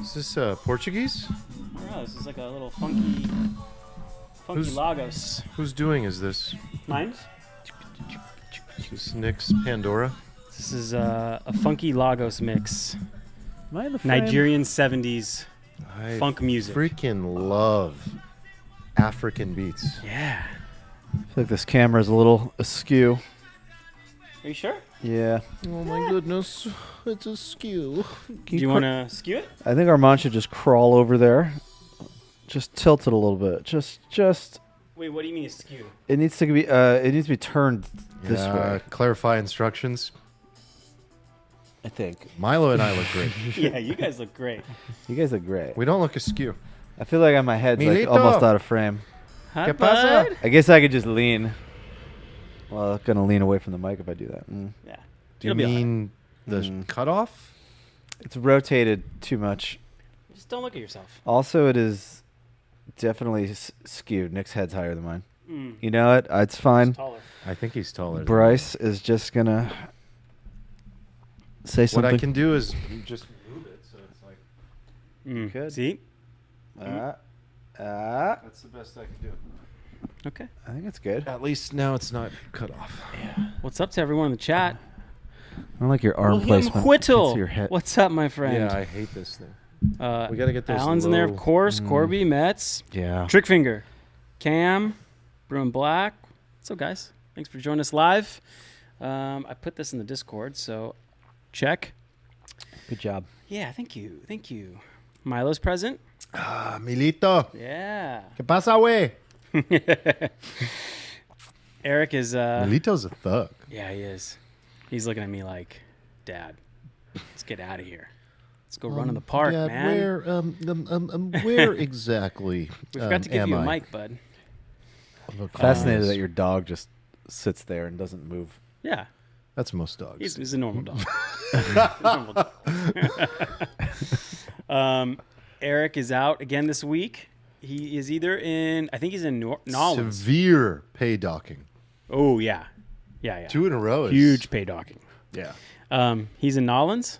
Is this Portuguese? I don't know. This is like a little funky Lagos. Whose doing is this? Mine? Is this Nick's Pandora? This is a funky Lagos mix. Am I in the frame? Nigerian 70s I funk music. freaking love African beats. Yeah. I feel like this camera is a little askew. Are you sure? Yeah. Oh my goodness, it's askew. Do you want to skew it? I think Armand should just crawl over there. Just tilt it a little bit. Just. Wait, what do you mean askew? It needs to be. It needs to be turned this way. Clarify instructions. I think. Milo and I look great. Yeah, you guys look great. You guys look great. We don't look askew. I feel like my head's like Milito. almost out of frame. Hi, ¿Qué pasa? bud. I guess I could just lean. Well, I'm gonna lean away from the mic if I do that. Yeah. Do you It'll be all right. mean the cutoff? It's rotated too much. Just don't look at yourself. Also, it is definitely skewed. Nick's head's higher than mine. Mm. You know it. It's fine. It's taller. I think he's taller. Bryce is just gonna say What something. I can do is just move it so it's like. Mm. Good. See? That's the best I can do. Okay. I think it's good. At least now it's not cut off. Yeah. What's up to everyone in the chat? I don't like your arm William placement. Whittle. It's your head. What's up, my friend? Yeah, I hate this thing. We gotta get those. Alan's in there, of low- course. Corby, Metz, Yeah. Trickfinger, Cam, Bruin Black. What's up, guys? Thanks for joining us live. I put this in the Discord, so check. Good job. Yeah, thank you. Thank you. Milo's present. Ah, Milito. Yeah. ¿Qué pasa, güey? Eric is. Milito's a thug. Yeah, he is. He's looking at me like, Dad, let's get out of here. Let's go run in the park, Dad, man. where exactly? We forgot to give am you a I? mic, bud. Fascinated that your dog just sits there and doesn't move. Yeah. That's most dogs. He's a normal dog. Normal dog. Eric is out again this week. He is either in, I think he's in Nolans. Severe pay docking. Oh, yeah. Yeah. 2 in a row is Huge pay docking. Yeah. He's in Nolans,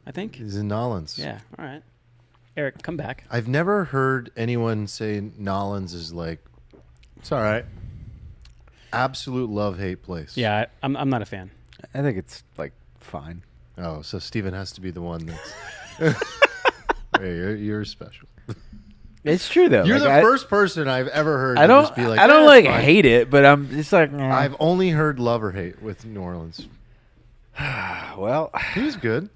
I think. He's in Nolans. Yeah. All right. Eric, come back. I've never heard anyone say Nolans is like, it's all right. Absolute love-hate place. Yeah, I'm not a fan. I think it's like fine. Oh, so Steven has to be the one that's... Hey, you're special. It's true though. You're Like, the first person I've ever heard I to don't. just be like, I don't "Eh, like fine." hate it, but I'm just like. I've only heard love or hate with New Orleans. Well, He was good.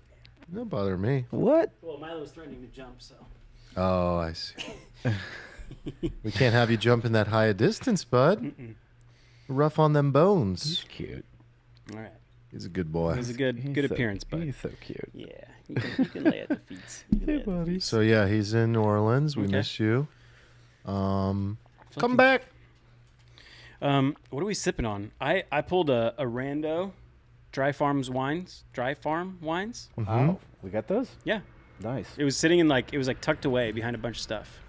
Don't bother me. what? Well, Milo was threatening to jump, so. Oh, I see. We can't have you jump in that high a distance, bud. Rough on them bones. Cute. All right. He's a good boy. It was a good He's so- appearance, bud. He's so cute. Yeah. You can lay at the feet. You can lay at the feet. So yeah, he's in New Orleans. We Okay. miss you. Come Fucking- back. What are we sipping on? I pulled a rando dry farm wines. Wow, we got those. Yeah. Nice. It was sitting in it was tucked away behind a bunch of stuff.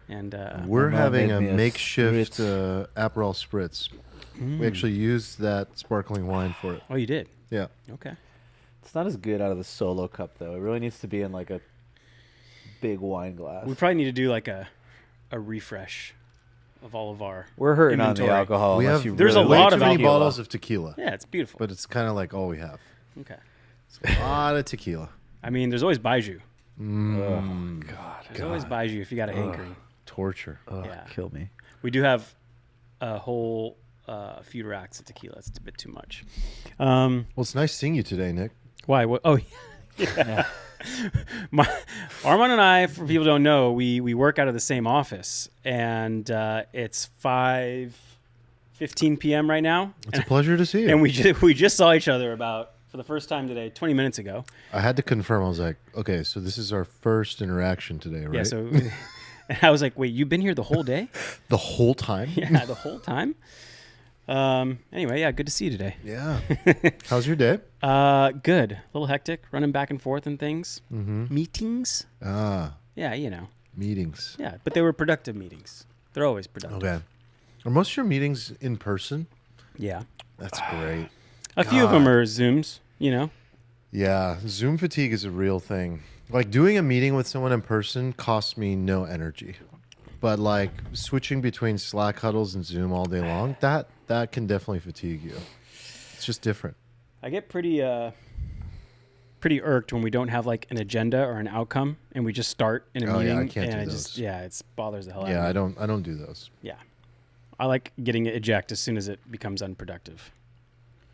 And We're mom having made a me a makeshift spritz. Aperol spritz. We actually used that sparkling wine for it. oh, you did? Yeah. Okay. It's not as good out of the solo cup though. It really needs to be in like a big wine glass. We probably need to do like a refresh of all of our. We're hurting inventory. on the alcohol. We unless have you There's really a way lot too of many tequila. bottles of tequila, Yeah, it's beautiful. but it's kind of like all we have. Okay. It's a lot of tequila. I mean, there's always Baiju. Oh God. There's always Baiju if you got a hankering. Torture. Ugh, Yeah. Kill me. We do have a whole few racks of tequila. It's a bit too much. Why? Well, it's nice seeing you today, Nick. What? Oh, yeah. Armand and I, for people who don't know, we work out of the same office, and it's 5:15 p.m. right now. It's a pleasure to see you. And we just saw each other for the first time today, 20 minutes ago. I had to confirm. I was like, okay, so this is our first interaction today, right? Yeah. So, and I was like, "Wait, you've been here the whole day?" the whole time? Yeah, the whole time. Anyway, yeah, good to see you today. Yeah. How's your day? Good. A little hectic, running back and forth and things. Mm-hmm. Meetings. Ah, Yeah, you know. meetings. Yeah, but they were productive meetings. They're always productive. Okay. Are most of your meetings in person? Yeah. That's great. A few of them God. are Zooms, you know. Yeah, Zoom fatigue is a real thing. Like doing a meeting with someone in person costs me no energy. But like switching between Slack huddles and Zoom all day long, that can definitely fatigue you. It's just different. I get pretty irked when we don't have like an agenda or an outcome and we just start in a meeting. Yeah, I can't and do it those. just it bothers the hell out Yeah, of me. I don't do those. Yeah. I like getting it eject as soon as it becomes unproductive.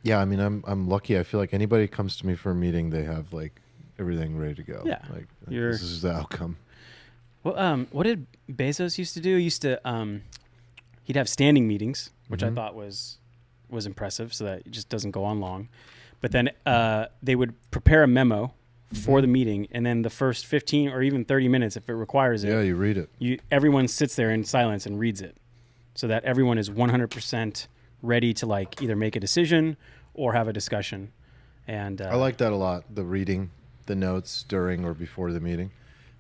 Yeah, I mean, I'm lucky. I feel like anybody comes to me for a meeting, they have like everything ready to go. Yeah. Like You're- this is the outcome. Well, what did Bezos used to do? He used to he'd have standing meetings, which I thought was impressive, so that it just doesn't go on long. But then they would prepare a memo for the meeting, and then the first 15 or even 30 minutes, if it requires it, Yeah, you read it. Everyone sits there in silence and reads it, so that everyone is 100% ready to like either make a decision or have a discussion. And I like that a lot. The reading, the notes during or before the meeting.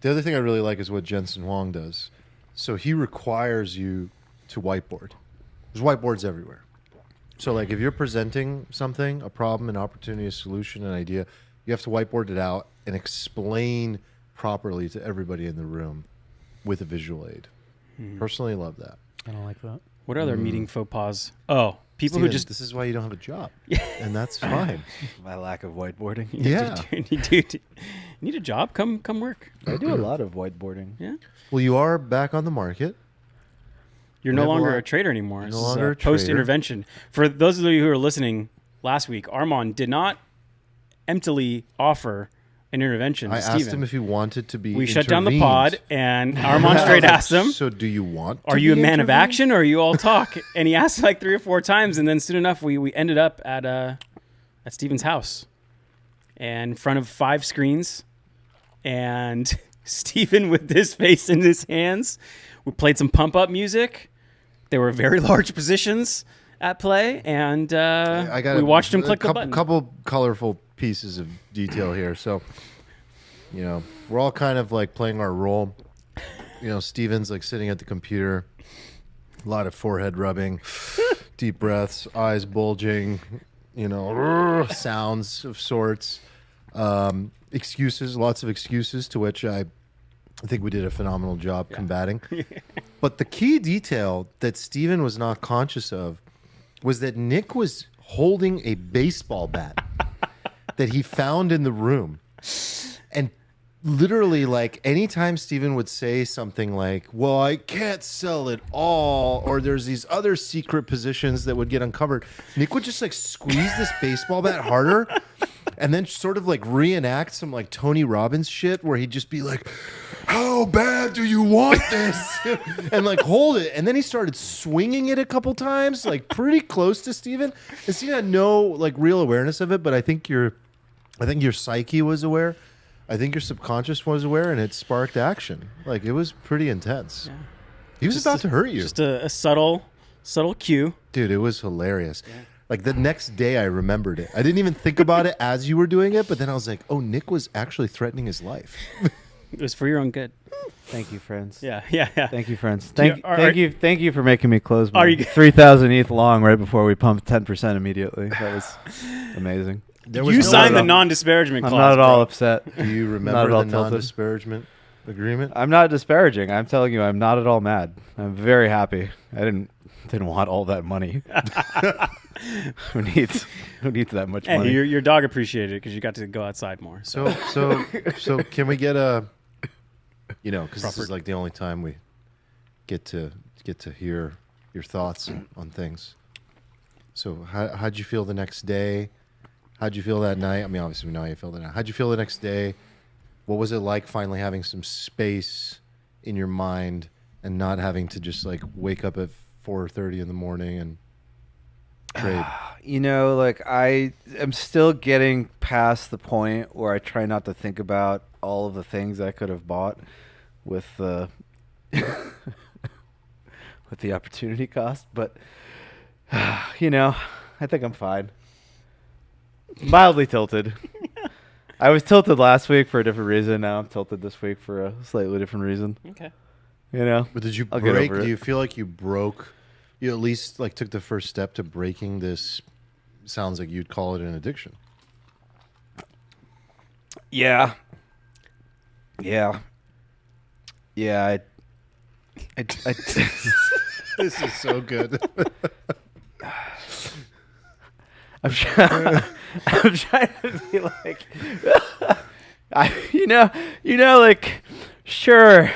The other thing I really like is what Jensen Wong does. So he requires you to whiteboard. There's whiteboards everywhere. So like if you're presenting something, a problem, an opportunity, a solution, an idea, you have to whiteboard it out and explain properly to everybody in the room with a visual aid. Personally love that. I don't like that. What other meeting faux pas? Oh, people Steven, who just this is why you don't have a job. And that's fine. My lack of whiteboarding. Yeah. you need a job? Come work. I do a lot of whiteboarding. Yeah. Well, you are back on the market. You're We no have a longer lot- a trader anymore. no This is longer a post trader. intervention. For those of you who are listening last week, Armand did not emptily offer an intervention to I Steven. asked him if he wanted to be We shut down the intervened. pod, and Armand straight asked him, So do you want "Are to you a be man of intervened? action, or are you all talk?" And he asked like 3 or 4 times, and then soon enough, we ended up at Steven's house, and in front of 5 screens, and Steven with his face in his hands. We played some pump up music. There were very large positions at play, and I got we watched him click the button. couple colorful pieces of detail here. So, you know, we're all kind of like playing our role. You know, Steven's like sitting at the computer, a lot of forehead rubbing, deep breaths, eyes bulging, you know, sounds of sorts, excuses, lots of excuses, to which I think we did a phenomenal job combating. But the key detail that Steven was not conscious of was that Nick was holding a baseball bat that he found in the room. And literally, like, anytime Steven would say something like, well, I can't sell it all, or there's these other secret positions that would get uncovered, Nick would just like squeeze this baseball bat harder and then sort of like reenact some like Tony Robbins shit where he'd just be like, how bad do you want this? And like hold it. And then he started swinging it a couple times, like pretty close to Steven. And Steven had no like real awareness of it, but I think your psyche was aware. I think your subconscious was aware, and it sparked action. Like, it was pretty intense. Yeah. He was about to hurt you. Just a subtle cue. Dude, it was hilarious. Yeah. Like, the next day, I remembered it. I didn't even think about it as you were doing it, but then I was like, oh, Nick was actually threatening his life. It was for your own good. Thank you, friends. Yeah. Thank you, friends. Are- Thank you for making me close Are my you- 3,000 ETH long right before we pumped 10% immediately. That was amazing. There was You no signed the other- non-disparagement I'm clause. not at all bro. upset. Do you Not remember at all the tilted. non-disparagement agreement? I'm not disparaging. I'm telling you, I'm not at all mad. I'm very happy. I didn't want all that money. Who needs that much Hey, money? your dog appreciated it because you got to go outside more. So So can we get a, you know, because this Proper- is like the only time we get to hear your thoughts on things. So how'd you feel the next day? How'd you feel that night? I mean, obviously we know how you feel that night. How'd you feel the next day? What was it like finally having some space in your mind and not having to just like wake up at 4:30 in the morning and trade? You know, like I am still getting past the point where I try not to think about all of the things I could have bought with the with the opportunity cost, but you know, I think I'm fine. Mildly tilted. I was tilted last week for a different reason. Now I'm tilted this week for a slightly different reason. okay. You know, But did you I'll get break? over it. Do you feel like you broke? You at least like took the first step to breaking this. Sounds like you'd call it an addiction. yeah. Yeah. Yeah. I This is so good. I'm trying to be like, like, sure,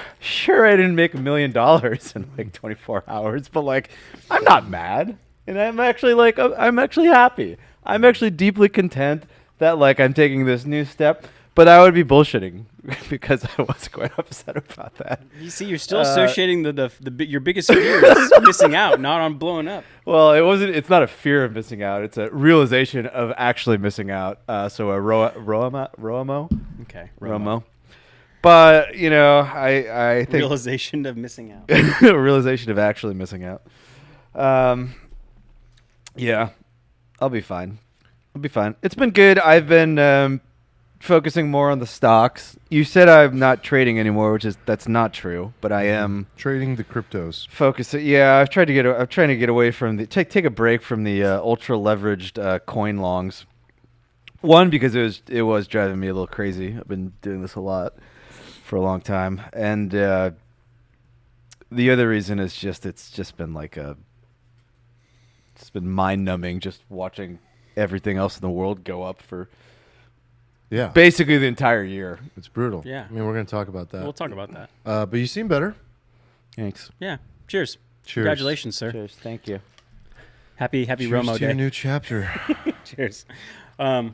I didn't make $1 million in like 24 hours, but like, I'm not mad, and I'm actually like, I'm actually happy. I'm actually deeply content that like I'm taking this new step. But I would be bullshitting because I was quite upset about that. You see, you're still associating your biggest fear is missing out, not on blowing up. Well, it's not a fear of missing out. It's a realization of actually missing out. So a ROMO. Okay. ROMO. But, I think... Realization of missing out. a realization of actually missing out. Yeah. I'll be fine. It's been good. I've been... focusing more on the stocks. You said I'm not trading anymore, that's not true, but I am trading the cryptos. Focusing. Yeah, I'm trying to get away from take a break from the ultra leveraged coin longs. One, because it was driving me a little crazy. I've been doing this a lot for a long time, and the other reason is it's been mind numbing just watching everything else in the world go up for. Yeah. Basically the entire year. It's brutal. Yeah. I mean, we're going to talk about that. We'll talk about that. But you seem better. Thanks. Yeah. Cheers. Cheers. Congratulations, sir. Cheers. Thank you. Happy Cheers ROMO to day. your new chapter. Cheers. Let's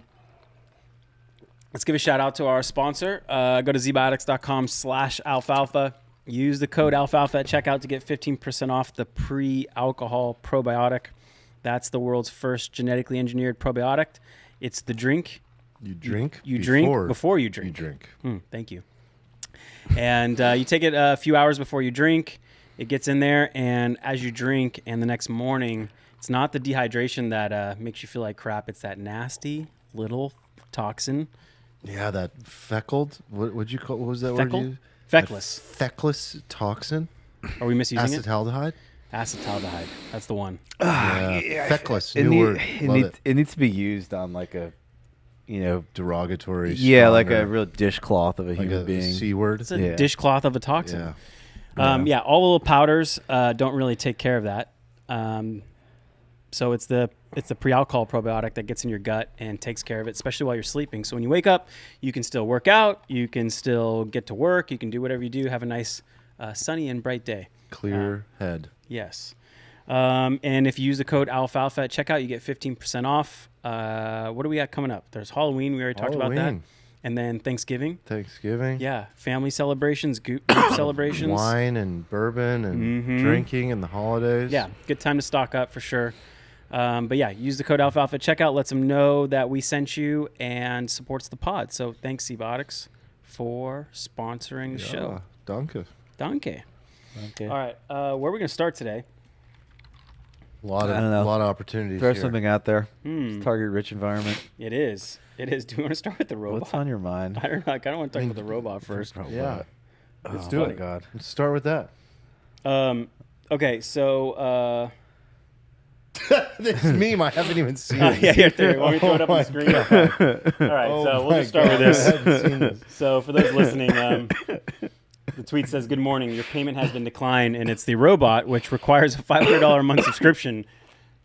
give a shout out to our sponsor. Go to ZBiotics.com/alfalfa. Use the code alfalfa at checkout to get 15% off the pre-alcohol probiotic. That's the world's first genetically engineered probiotic. It's the drink. You drink? You drink before you drink. You drink. Thank you. And you take it a few hours before you drink. It gets in there, and as you drink, and the next morning, it's not the dehydration that makes you feel like crap. It's that nasty little toxin. Yeah, that feckled. What would you call? What was that Fecal? word? Feckless. Feckless toxin. Are we misusing it? Acetaldehyde. Acetaldehyde. That's the one. Yeah. Feckless. New word. It needs to be used on like a, derogatory. Yeah, like strong, a real dishcloth of a like human a being. C word. It's a dishcloth of a toxin. Yeah. All little powders don't really take care of that. So it's the pre-alcohol probiotic that gets in your gut and takes care of it, especially while you're sleeping. So when you wake up, you can still work out, you can still get to work, you can do whatever you do, have a nice sunny and bright day. Clear head. Yes. And if you use the code alfalfa at checkout, you get 15% off. What do we got coming up? There's Halloween. We already talked about that. Halloween. And then Thanksgiving. Yeah. Family celebrations, group celebrations. Wine and bourbon and drinking and the holidays. Yeah, good time to stock up for sure. But yeah, use the code alfalfa at checkout. Lets them know that we sent you and supports the pod. So thanks, ZBiotics, for sponsoring the show. Danke. Danke. Okay. All right, where are we going to start today? A lot I don't know. of opportunities. Throw here. something out there. Target rich environment. It is. Do you want to start with the robot? What's on your mind? I don't know. I kind of want to talk about the robot first. Yeah. Let's Oh, do my it. God. Let's start with that. Okay, so This meme I haven't even seen. yeah, there. Want me to throw it up on the screen? All right, Oh so we'll my just start with God, I this. haven't seen this. So for those listening, the tweet says, "Good morning. Your payment has been declined," and it's the robot, which requires a $500 a month subscription,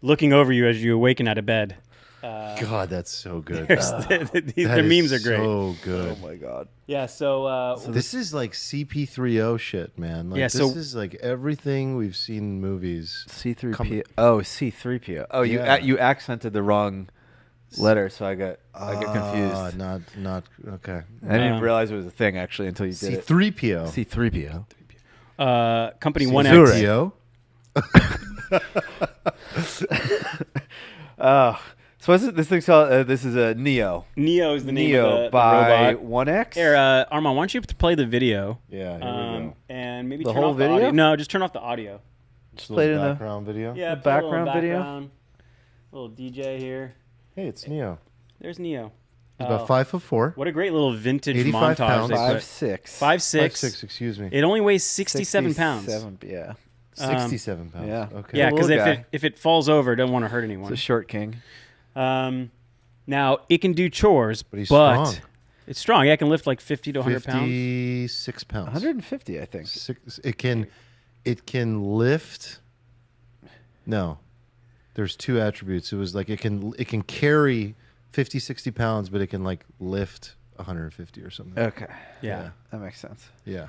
looking over you as you awaken out of bed. God, that's so good. The memes are great. So good. Oh my God. Yeah. So This is like CP30 shit, man. Like, Yeah, this so- is like everything we've seen in movies. C3PO. Oh, C3PO. Oh, Yeah. you accented the wrong letter, so I get confused. Not okay. I didn't realize it was a thing actually until you did C3PO. it. C3PO. company C3PO. 1X. Oh, so what's this thing's called? This is a Neo. Neo is the name Neo of the by robot. 1X. Here, Armand, why don't you play the video? Yeah, here we go. And maybe The turn whole off video? the audio. No, just turn off the audio. Just play it a in little the- background video. Yeah, The put a little background video? background. Little DJ here. Hey, it's Neo. There's Neo. He's about 5'4". What a great little vintage 85 montage pounds. they put. 5'6". 5'6". 5'6", excuse me. It only weighs 67 pounds. 67, yeah. 67 pounds. yeah. Okay. Yeah, because Little guy. if it falls over, it doesn't want to hurt It's anyone. a short king. Now it can do chores, But he's but strong. It's strong. Yeah, it can lift like 50 to 100 pounds. 56 pounds. 150, I think. It can lift. No, there's two attributes. It was like it can carry 50, 60 pounds, but it can like lift 150 or something. Okay. Yeah. That makes sense. Yeah.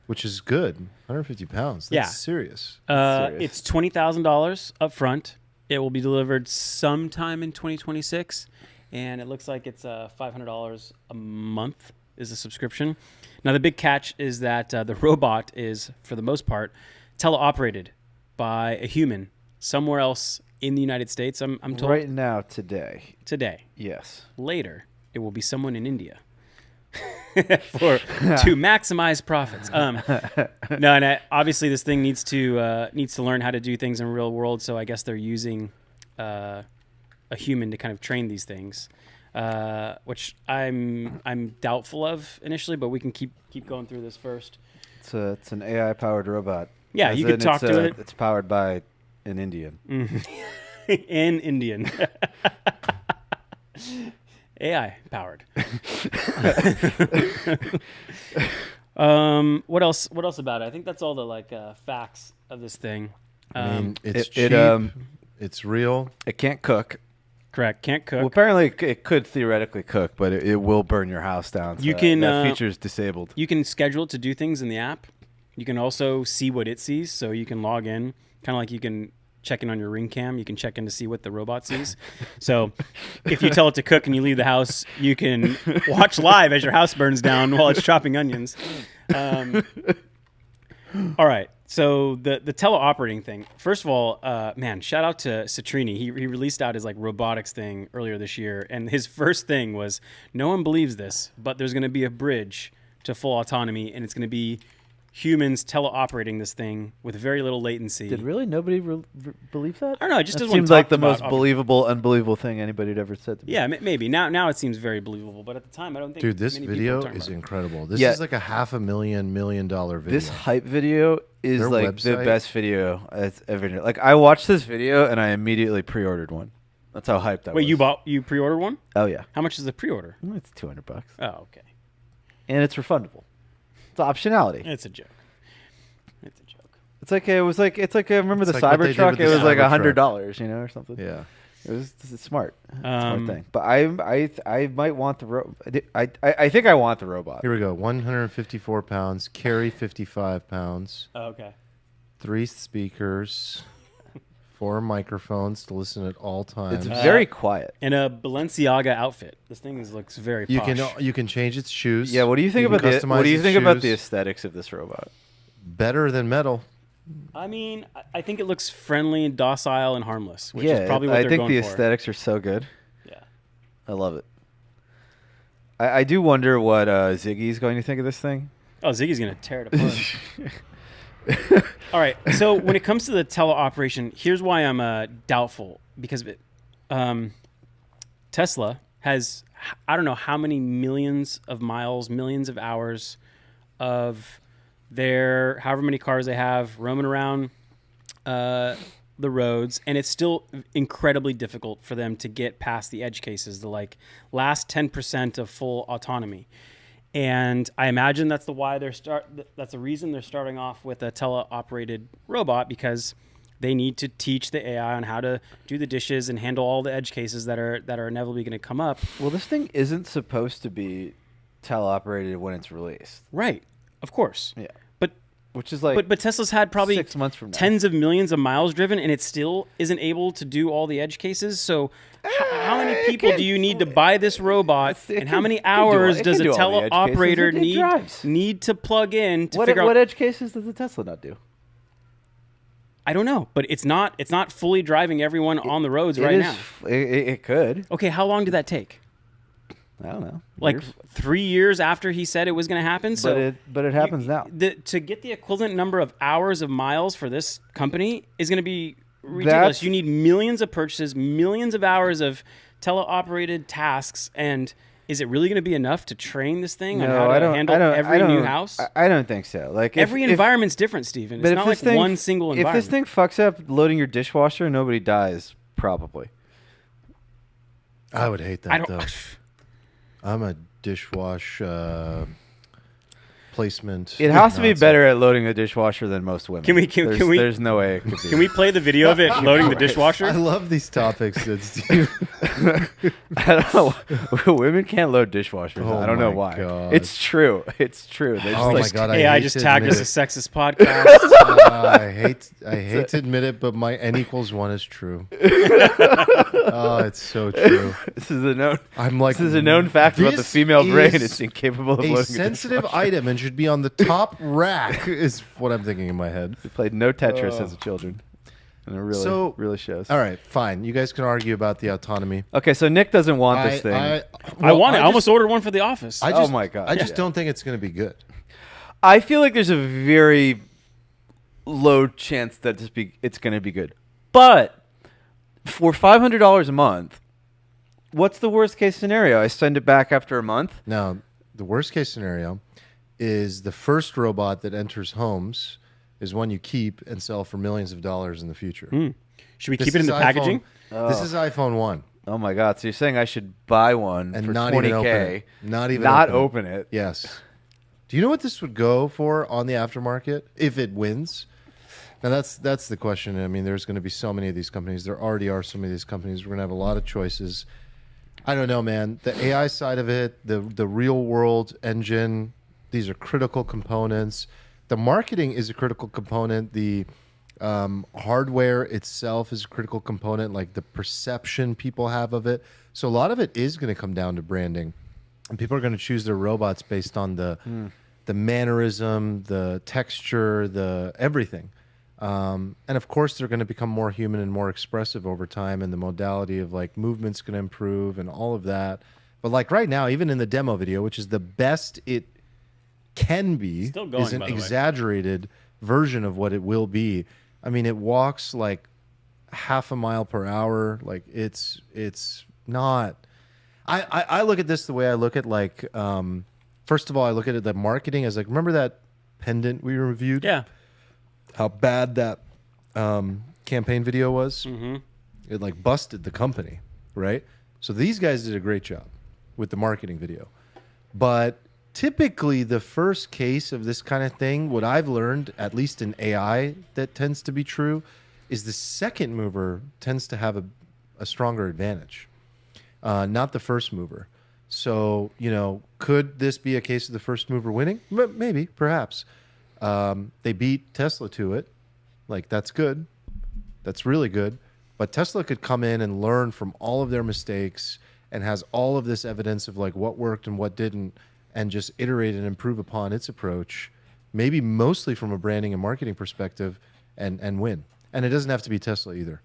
Which is good. 150 pounds. That's serious. It's $20,000 up front. It will be delivered sometime in 2026, and it looks like it's $500 a month is the subscription. Now, the big catch is that the robot is, for the most part, teleoperated by a human somewhere else in the United States, I'm told. Right now, today. Yes. Yes. Later, it will be someone in India. To maximize profits. No, and obviously this thing needs to learn how to do things in real world. So I guess they're using a human to kind of train these things, which I'm doubtful of initially. But we can keep going through this first. It's an AI powered robot. Yeah, you could talk to it. It's powered by an Indian. An Indian. AI powered. What else about it? I think that's all the facts of this thing. I mean, it's cheap. It's real. It can't cook. Correct. Can't cook. Well, apparently it could theoretically cook, but it will burn your house down. So you can that feature is disabled. You can schedule it to do things in the app. You can also see what it sees, so you can log in, kind of like you can check in on your Ring Cam. You can check in to see what the robot sees. So if you tell it to cook and you leave the house, you can watch live as your house burns down while it's chopping onions. All right. So the teleoperating thing. First of all, man, shout out to Citrini. He released out his Robotics thing earlier this year, and his first thing was, no one believes this, but there's going to be a bridge to full autonomy, and it's going to be humans teleoperating this thing with very little latency. Did really nobody believe that? I don't know. It just doesn't seems like the most unbelievable thing anybody had ever said to me. Yeah, maybe. Now it seems very believable, but at the time, I don't think. Dude, this many video people is incredible. This is like a $500,000 million video. This hype video is Their like website? the best video I've ever. Like I watched this video and I immediately pre-ordered one. That's how hyped I was. Wait, you pre-ordered one? Oh yeah. How much is the pre-order? It's $200. Oh, okay. And it's refundable. It's optionality. It's a joke. It's a joke. It's like remember It's the like what they did Cybertruck? with It the was like Cybertruck. $100, or something. Yeah. It's smart. Smart thing. But I might want the I think I want the robot. Here we go. 154 pounds. Carry 55 pounds. Oh, okay. 3 speakers. 4 microphones to listen at all times. It's very quiet. In a Balenciaga outfit. This thing looks very posh. You can change its shoes. Yeah. What do you think about the customize its about the shoes. aesthetics of this robot? Better than metal. I mean, I think it looks friendly and docile and harmless, which is probably what I they're think going the for. aesthetics are so good. Yeah. I love it. I do wonder what Ziggy's going to think of this thing. Oh, Ziggy's going to tear it apart. All right. So when it comes to the teleoperation, here's why I'm doubtful because of it. Tesla has, I don't know how many millions of miles, millions of hours of their, however many cars they have roaming around the roads. And it's still incredibly difficult for them to get past the edge cases, the last 10% of full autonomy. And I imagine that's that's the reason they're starting off with a teleoperated robot, because they need to teach the AI on how to do the dishes and handle all the edge cases that are inevitably going to come up. Well, this thing isn't supposed to be teleoperated when it's released. Right. Of course. Yeah. But but Tesla's had probably 6 months from now. tens of millions of miles driven, and it still isn't able to do all the edge cases. So how many people do you need to buy this robot, and how many hours does a teleoperator need to plug in to figure out what edge cases does the Tesla not do? I don't know, but it's not fully driving everyone on the roads right now. It could. Okay, how long did that take? I don't know. Like 3 years after he said it was going to happen. So but it happens now. To get the equivalent number of hours of miles for this company is going to be ridiculous. You need millions of purchases, millions of hours of teleoperated tasks, and is it really going to be enough to train this thing on how to handle every new house? I don't think so. Like every environment's different, Steven. It's not like one single environment. If this thing fucks up loading your dishwasher, nobody dies, probably. I would hate that, though. I'm a dishwash placement. It has to be nonsense. better at loading a dishwasher than most women. Can we- can we- There's no way it could be. Can we play the video of it loading the dishwasher? I love these topics that Steve. I don't know. Women can't load dishwashers. Oh I don't know my why. God. It's true. It's true. They're just Oh my like, God! Hey, I hate just to tagged admit us it. a sexist podcast. I hate to admit it, but my n=1 is true. Oh, it's so true. This is a known. I'm like, This is a known fact about the this female brain. is It's incapable of a loading sensitive a dishwasher. item and should be on the top rack. Is what I'm thinking in my head. We played no Tetris as a children, and it really, So- really shows. All right, fine. You guys can argue about the autonomy. Okay, so Nick doesn't want this thing. I well, want it. I just- almost ordered one for the office. I just, Oh my God, I just yeah. don't think it's going to be good. I feel like there's a very low chance that it's going to be good. But for $500 a month, what's the worst case scenario? I send it back after a month? Now, the worst case scenario is the first robot that enters homes is one you keep and sell for millions of dollars in the future. Should we This keep it in is the packaging? This is iPhone 1 Oh my God. So you're saying I should buy one and for not 20K, even open it. Not even open it? Yes. Do you know what this would go for on the aftermarket if it wins? Now that's the question. I mean, there's going to be so many of these companies. There already are so many of these companies. We're going to have a lot of choices. I don't know, man. The AI side of it, the real world engine, these are critical components. The marketing is a critical component. The hardware itself is a critical component, like the perception people have of it. So a lot of it is going to come down to branding. And people are going to choose their robots based on the mannerism, the texture, the everything. And of course, they're going to become more human and more expressive over time, and the modality of like movement's going to improve and all of that. But like right now, even in the demo video, which is the best it can be, Still going, is an by the way. exaggerated version of what it will be. I mean, it walks like half a mile per hour. Like it's not. I look at this the way I look at like, first of all, I look at it, the marketing as like, remember that pendant we reviewed? Yeah. How bad that campaign video was? Mm-hmm. It like busted the company, right? So these guys did a great job with the marketing video. But typically the first case of this kind of thing, what I've learned, at least in AI, that tends to be true, is the second mover tends to have a stronger advantage. Not the first mover. So, you know, could this be a case of the first mover winning? Maybe, perhaps. They beat Tesla to it. Like, that's good. That's really good. But Tesla could come in and learn from all of their mistakes and has all of this evidence of like what worked and what didn't, and just iterate and improve upon its approach, maybe mostly from a branding and marketing perspective, and win. And it doesn't have to be Tesla either.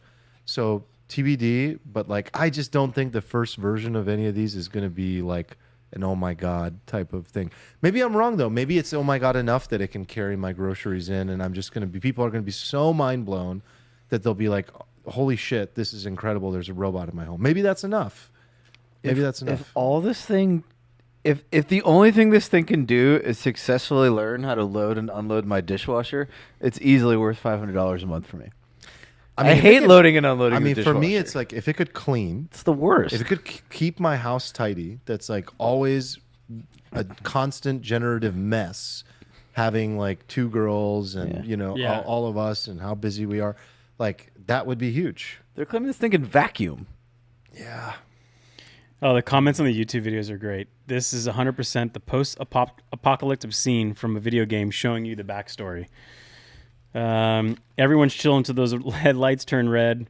So TBD, but like I just don't think the first version of any of these is going to be like an oh my god type of thing. Maybe I'm wrong though. Maybe it's oh my god enough that it can carry my groceries in, and I'm just going to be, people are going to be so mind blown that they'll be like, holy shit, this is incredible. There's a robot in my home. Maybe that's enough. Maybe that's enough. If all this thing, if the only thing this thing can do is successfully learn how to load and unload my dishwasher, it's easily worth $500 a month for me. I if it hate could- loading and unloading. I mean, the for me, dishwasher. it's like if it could clean, it's the worst. if it could keep my house tidy, that's like always a constant generative mess, having like two girls and Yeah. you know Yeah. all of us and how busy we are, like that would be huge. They're claiming this thing can vacuum. Yeah. Oh, the comments on the YouTube videos are great. This is 100% the post-apocalyptic scene from a video game showing you the backstory. Everyone's chilling till those headlights turn red.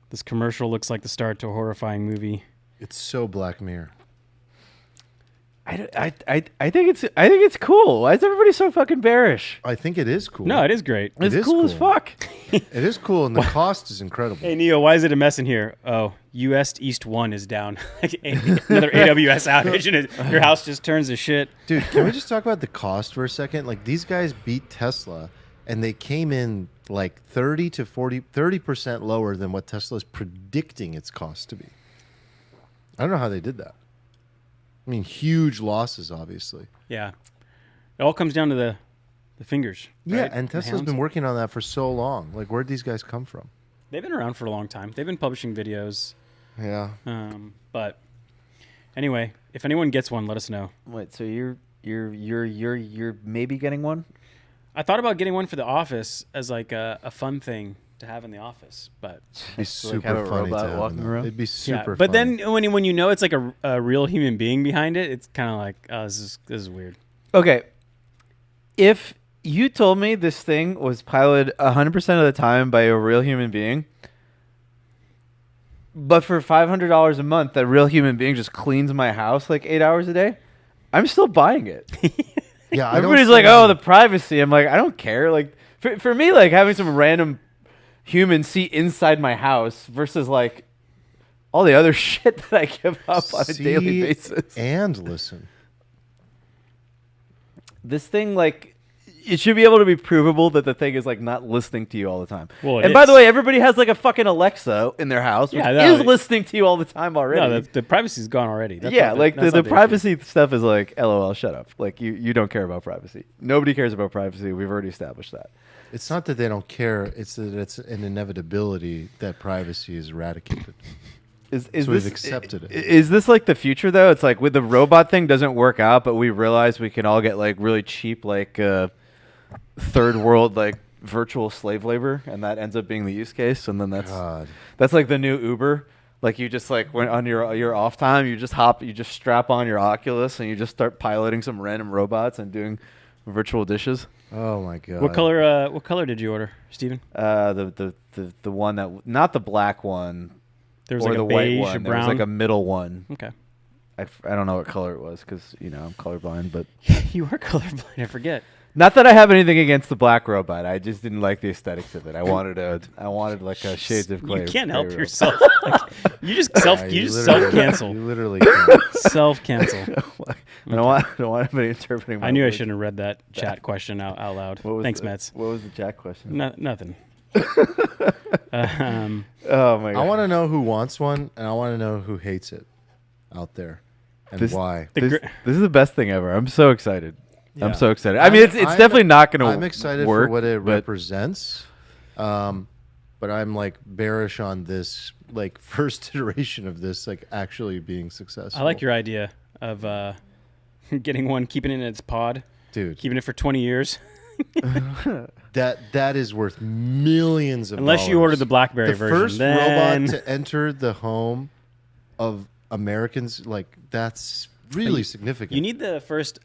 This commercial looks like the start to a horrifying movie. It's so Black Mirror. I think it's cool. Why is everybody so fucking bearish? I think it is cool. No, it is great. It's is cool as cool. fuck. It is cool, and the cost is incredible. Hey, Neo, why is it a mess in here? Oh, US East 1 is down. Another AWS outage, and your house just turns to shit. Dude, can we just talk about the cost for a second? Like, these guys beat Tesla, and they came in like 30% lower than what Tesla's predicting its cost to be. I don't know how they did that. I mean, huge losses, obviously. Yeah. It all comes down to the fingers. Yeah, right? and The Tesla's hands. been working on that for so long. Like, where'd these guys come from? They've been around for a long time. They've been publishing videos. Yeah. But Anyway, if anyone gets one, let us know. Wait, so you're maybe getting one? I thought about getting one for the office as like a fun thing to have in the office, but It'd be super have a funny to robot have walking in there. around? It'd be super But funny. then when you know it's like a real human being behind it, it's kind of like, oh, this is weird. Okay. If you told me this thing was piloted 100% of the time by a real human being, but for $500 a month, that real human being just cleans my house like 8 hours a day, I'm still buying it. Yeah, I don't Everybody's see like, oh, any- the privacy. I'm like, I don't care. Like, for me, like having some random human see inside my house versus like all the other shit that I give up on a daily see basis. and listen. This thing, like, it should be able to be provable that the thing is like not listening to you all the time. Well, it and by the is. way, everybody has like a fucking Alexa in their house, which Yeah, no, is listening to you all the time already. No, the privacy's gone already. That's yeah, not like that's the not issue. privacy stuff is like, LOL, shut up. Like you don't care about privacy. Nobody cares about privacy. We've already established that. It's not that they don't care. It's that it's an inevitability that privacy is eradicated. Is So we've this accepted it. Is this like the future though? It's like with the robot thing doesn't work out, but we realize we can all get like really cheap like third world like virtual slave labor, and that ends up being the use case. And then God. that's like the new Uber. Like you just like when on your off time, you just strap on your Oculus and you just start piloting some random robots and doing virtual dishes. Oh my God. What color did you order, Steven? The one that not the black one. There was or like the a white beige, one. a There was brown. like a middle one. Okay. I don't know what color it was because I'm colorblind. But You are colorblind. I forget. not that I have anything against the black robot. I just didn't like the aesthetics of it. I wanted like a shades of gray. You can't help gray robot. yourself. Like, you just Yeah, you just literally- self cancel. You literally can't. Self cancel. I don't want anybody interpreting. I my knew I words. shouldn't have read that chat question out loud. What was Thanks, the, Mets. What was the chat question? Nothing. Oh my god! I want to know who wants one, and I want to know who hates it out there, and This- why. The This, gr- this is the best thing ever. I'm so excited. Yeah. I'm so excited. I mean, it's I'm- definitely not going to. I'm excited work, for what it but represents, but I'm like bearish on this like first iteration of this like actually being successful. I like your idea of getting one, keeping it in its pod, dude. keeping it for 20 years. That is worth millions of Unless you dollars. order the BlackBerry the version. first Then robot to enter the home of Americans, like that's really significant. you need the first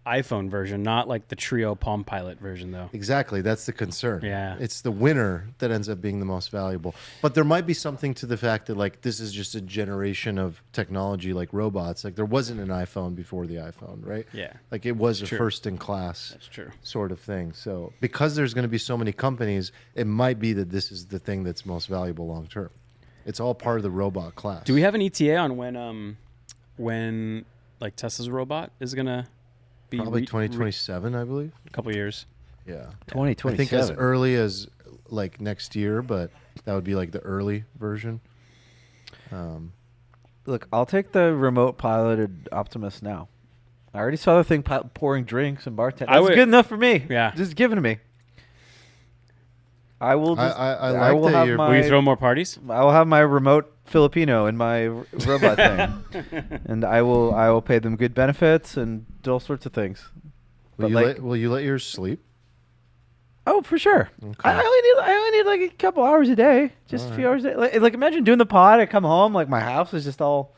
iPhone version, not like the Trio Palm Pilot version, though. Exactly. That's the concern. Yeah. It's the winner that ends up being the most valuable. But there might be something to the fact that like this is just a generation of technology like robots. Like there wasn't an iPhone before the iPhone, right? Yeah. Like it was a True. first in class That's true. sort of thing. So because there's going to be so many companies, it might be that this is the thing that's most valuable long term. It's all part of the robot class. Do we have an ETA on when like Tesla's robot is gonna be Probably 2027, I believe. a couple years? Yeah. 2027. I think as early as like next year, but that would be like the early version. Look, I'll take the remote piloted Optimus now. I already saw the thing pouring drinks and bartending. I That's would- good enough for me. Yeah. Just give it to me. I will. Just, I like will that have you're- my. Will you throw more parties? I will have my remote Filipino in my robot thing, and I will pay them good benefits and do all sorts of things. But Will you let yours sleep? oh, for sure. Okay. I only need like a couple hours a day, just All a few hours a day. Like imagine doing the pod. I come home, like my house is just all,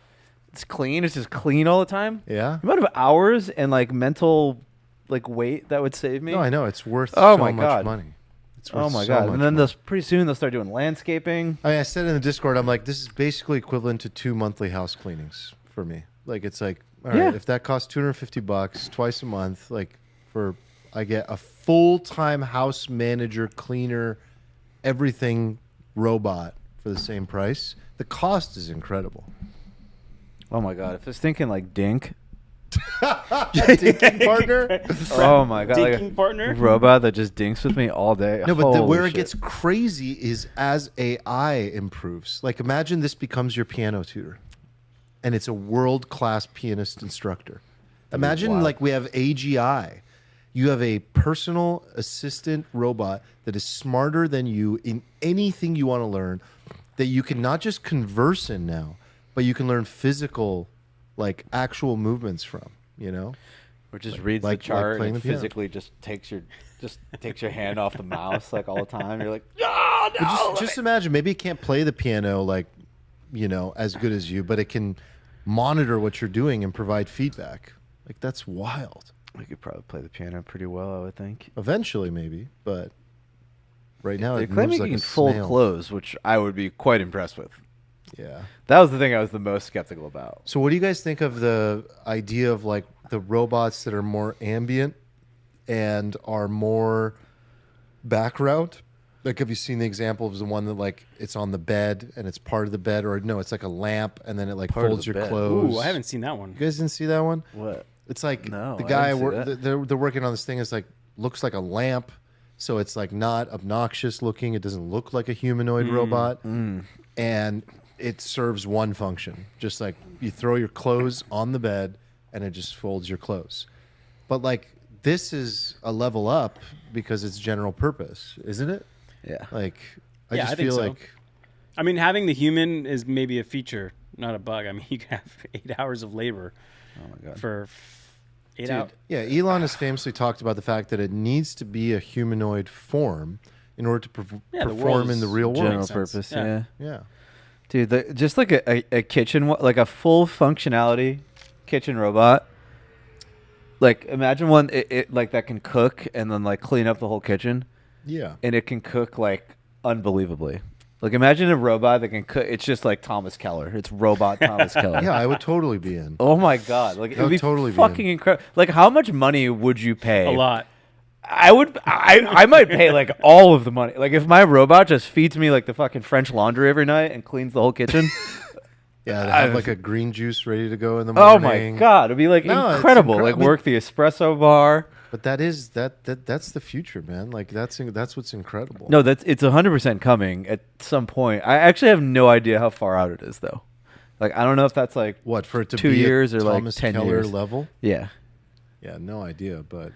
it's clean. It's just clean all the time. Yeah. The amount of hours and like mental, like weight that would save me. No, I know it's worth Oh so my much God. money. It's worth Oh my so god! much And then money. pretty soon they'll start doing landscaping. I mean, I said in the Discord, I'm like, this is basically equivalent to 2 monthly house cleanings for me. Like, it's like, all right, Yeah. if that costs $250 twice a month, like, I get a full-time house manager, cleaner, everything robot for the same price. The cost is incredible. Oh my god! If this thing can like dink. Dinking partner? Oh my god! Like Dinking partner? a robot that just dinks with me all day. No, but Holy where it shit. gets crazy is as AI improves. Like, imagine this becomes your piano tutor, and it's a world-class pianist instructor. Imagine, wild. like, we have AGI. You have a personal assistant robot that is smarter than you in anything you want to learn, that you can not just converse in now, but you can learn physical, like actual movements from, Or just reads like the chart playing and the piano. physically just takes your hand off the mouse like all the time. You're like, no, But just imagine, maybe it can't play the piano like, as good as you, but it can monitor what you're doing and provide feedback. Like, that's wild. I could probably play the piano pretty well, I would think. Eventually, maybe, but right now They're it moves claiming like you a can fold snail. clothes, which I would be quite impressed with. Yeah. That was the thing I was the most skeptical about. So what do you guys think of the idea of like the robots that are more ambient and are more background? Like, have you seen the example of the one that like it's on the bed and it's part of the bed, or no, it's like a lamp and then it like Part of folds the your bed. clothes? Ooh, I haven't seen that one. You guys didn't see that one? What? It's like No, the I guy didn't see that. they're working on this thing. It's like looks like a lamp, so it's like not obnoxious looking. It doesn't look like a humanoid robot, and it serves one function. Just like you throw your clothes on the bed and it just folds your clothes. But like this is a level up because it's general purpose, isn't it? Yeah. Like I Yeah, just I think feel so. like I mean, having the human is maybe a feature, not a bug. I mean, you can have 8 hours of labor Oh my god. for 8 Dude, hours. yeah, Elon has famously talked about the fact that it needs to be a humanoid form in order to Yeah, the world perform in is the real world. General Makes sense. purpose. Yeah. Yeah. Yeah. Dude, just like a kitchen, like a full functionality kitchen robot. Like imagine one it like that can cook and then like clean up the whole kitchen, Yeah. and it can cook like unbelievably. Like imagine a robot that can cook. It's just like Thomas Keller. It's robot Thomas Keller. Yeah, I would totally be in. Oh my god! Like it That would would be totally be fucking incredible. Like how much money would you pay? A lot. I would. I might pay like all of the money. Like if my robot just feeds me like the fucking French laundry every night and cleans the whole kitchen. Yeah, to have like a green juice ready to go in the Oh morning. my god! It'd be like No, it's incredible. Like incredible. work the espresso bar. But that's the future, man. Like that's what's incredible. No, it's 100% coming at some point. I actually have no idea how far out it is though. Like I don't know if that's like What, for it to 2 be years at or like Thomas 10 Keller years. level? Yeah. Yeah, no idea, but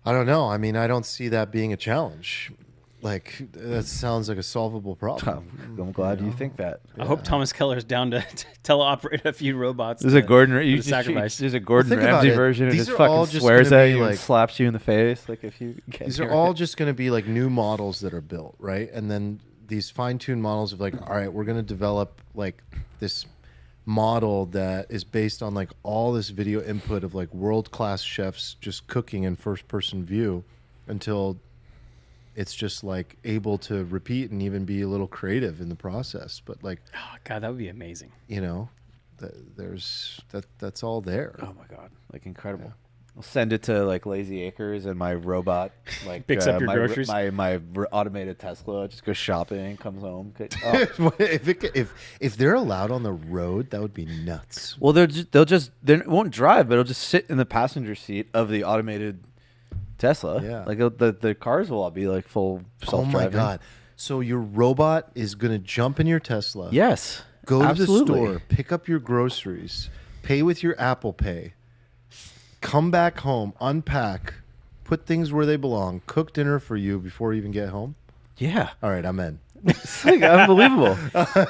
I don't know. I mean, I don't see that being a challenge. Like that sounds like a solvable problem. I'm glad you think that. I hope Thomas Keller's down to teleoperate a few robots. There's a Gordon. for You the sacrifice. There's a Gordon Well, think about Ramsay it. version. And These just are all fucking just swears gonna at be you and like- slaps you in the face. Like if you get These near are all it. just going to be like new models that are built, right? And then these fine-tuned models of like, all right, we're going to develop like this model that is based on like all this video input of like world-class chefs just cooking in first-person view until it's just like able to repeat and even be a little creative in the process. But like, Oh, God, that would be amazing. that's all there. Oh my god! Like incredible. I'll send it to like Lazy Acres and my robot like Picks up your my, groceries? My automated Tesla just goes shopping, comes home. Oh. If they're allowed on the road, that would be nuts. Well, they won't drive, but it'll just sit in the passenger seat of the automated Tesla. Yeah. Like the cars will all be like full Oh self-driving. my god! So your robot is gonna jump in your Tesla. Yes. Go to absolutely. the store, pick up your groceries, pay with your Apple Pay, come back home, unpack, put things where they belong, cook dinner for you before you even get home. Yeah. All right, I'm in. It's like unbelievable.